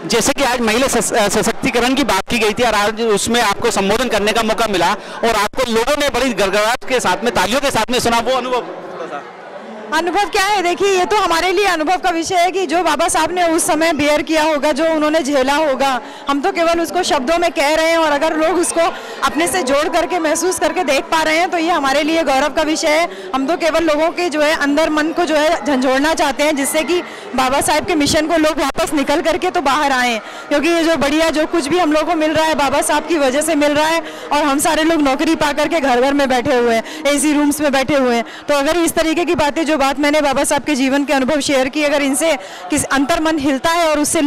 Speaker 5: जैसे कि आज महिला सशक्तिकरण की बात की गई थी और आज उसमें आपको संबोधन करने का मौका मिला और आपको लोगों ने बड़ी गड़गड़ाहट के साथ में, तालियों के साथ में सुना, वो
Speaker 1: अनुभव क्या है? देखिए, ये तो हमारे लिए अनुभव का विषय है कि जो बाबा साहब ने उस समय बेयर किया होगा, जो उन्होंने झेला होगा, हम तो केवल उसको शब्दों में कह रहे हैं और अगर लोग उसको अपने से जोड़ करके महसूस करके देख पा रहे हैं तो ये हमारे लिए गौरव का विषय है। हम तो केवल लोगों के जो है अंदर मन को जो है झंझोड़ना चाहते हैं जिससे कि बाबा साहब के मिशन को लोग वापस निकल करके तो बाहर आएँ, क्योंकि ये जो बढ़िया जो कुछ भी हम लोग को मिल रहा है बाबा साहब की वजह से मिल रहा है और हम सारे लोग नौकरी पा करके घर घर में बैठे हुए हैं, AC रूम्स में बैठे हुए हैं। तो अगर इस तरीके की बातें, जो बात मैंने बाबा साहब के जीवन के अनुभव शेयर की, अगर इनसे किस अंतर मन हिलता है और उससे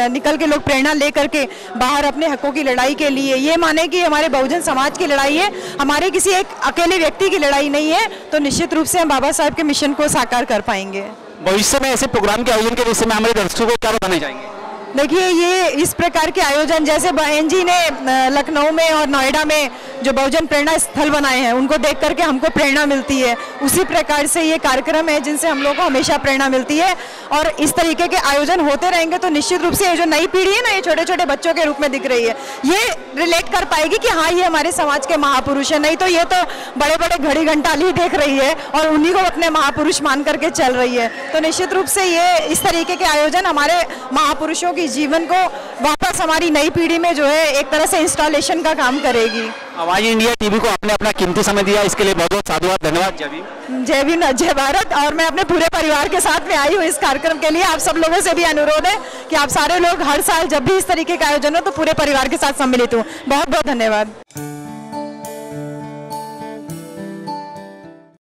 Speaker 1: निकल के लोग प्रेरणा ले करके बाहर अपने हकों की लड़ाई के लिए ये माने कि हमारे बहुजन समाज की लड़ाई है, हमारे किसी एक अकेले व्यक्ति की लड़ाई नहीं है, तो निश्चित रूप से हम बाबा साहब के मिशन को साकार कर पाएंगे।
Speaker 5: भविष्य में ऐसे प्रोग्राम के आयोजन के विषय में हमारे दर्शकों को क्या बताने जाएंगे?
Speaker 1: देखिए, ये इस प्रकार के आयोजन जैसे NG ने लखनऊ में और नोएडा में जो बहुजन प्रेरणा स्थल बनाए हैं उनको देख करके हमको प्रेरणा मिलती है, उसी प्रकार से ये कार्यक्रम है जिनसे हम लोग को हमेशा प्रेरणा मिलती है और इस तरीके के आयोजन होते रहेंगे तो निश्चित रूप से ये जो नई पीढ़ी है ना, ये छोटे छोटे बच्चों के रूप में दिख रही है, ये रिलेट कर पाएगी कि हाँ ये हमारे समाज के महापुरुष है। नहीं तो ये तो बड़े बड़े घड़ी घंटाली ही देख रही है और उन्हीं को अपने महापुरुष मान करके चल रही है। तो निश्चित रूप से ये इस तरीके के आयोजन हमारे महापुरुषों की जीवन को वापस हमारी नई पीढ़ी में जो है एक तरह से इंस्टॉलेशन का काम करेगी।
Speaker 5: हवाई इंडिया टीवी को आपने अपना कीमती समय दिया, इसके लिए बहुत बहुत साधुवाद, धन्यवाद। जय भीम।
Speaker 1: जय भीम, जय भारत। और मैं अपने पूरे परिवार के साथ में आई हूँ इस कार्यक्रम के लिए। आप सब लोगों से भी अनुरोध है कि आप सारे लोग हर साल जब भी इस तरीके का आयोजन हो तो पूरे परिवार के साथ सम्मिलित हो। बहुत बहुत धन्यवाद।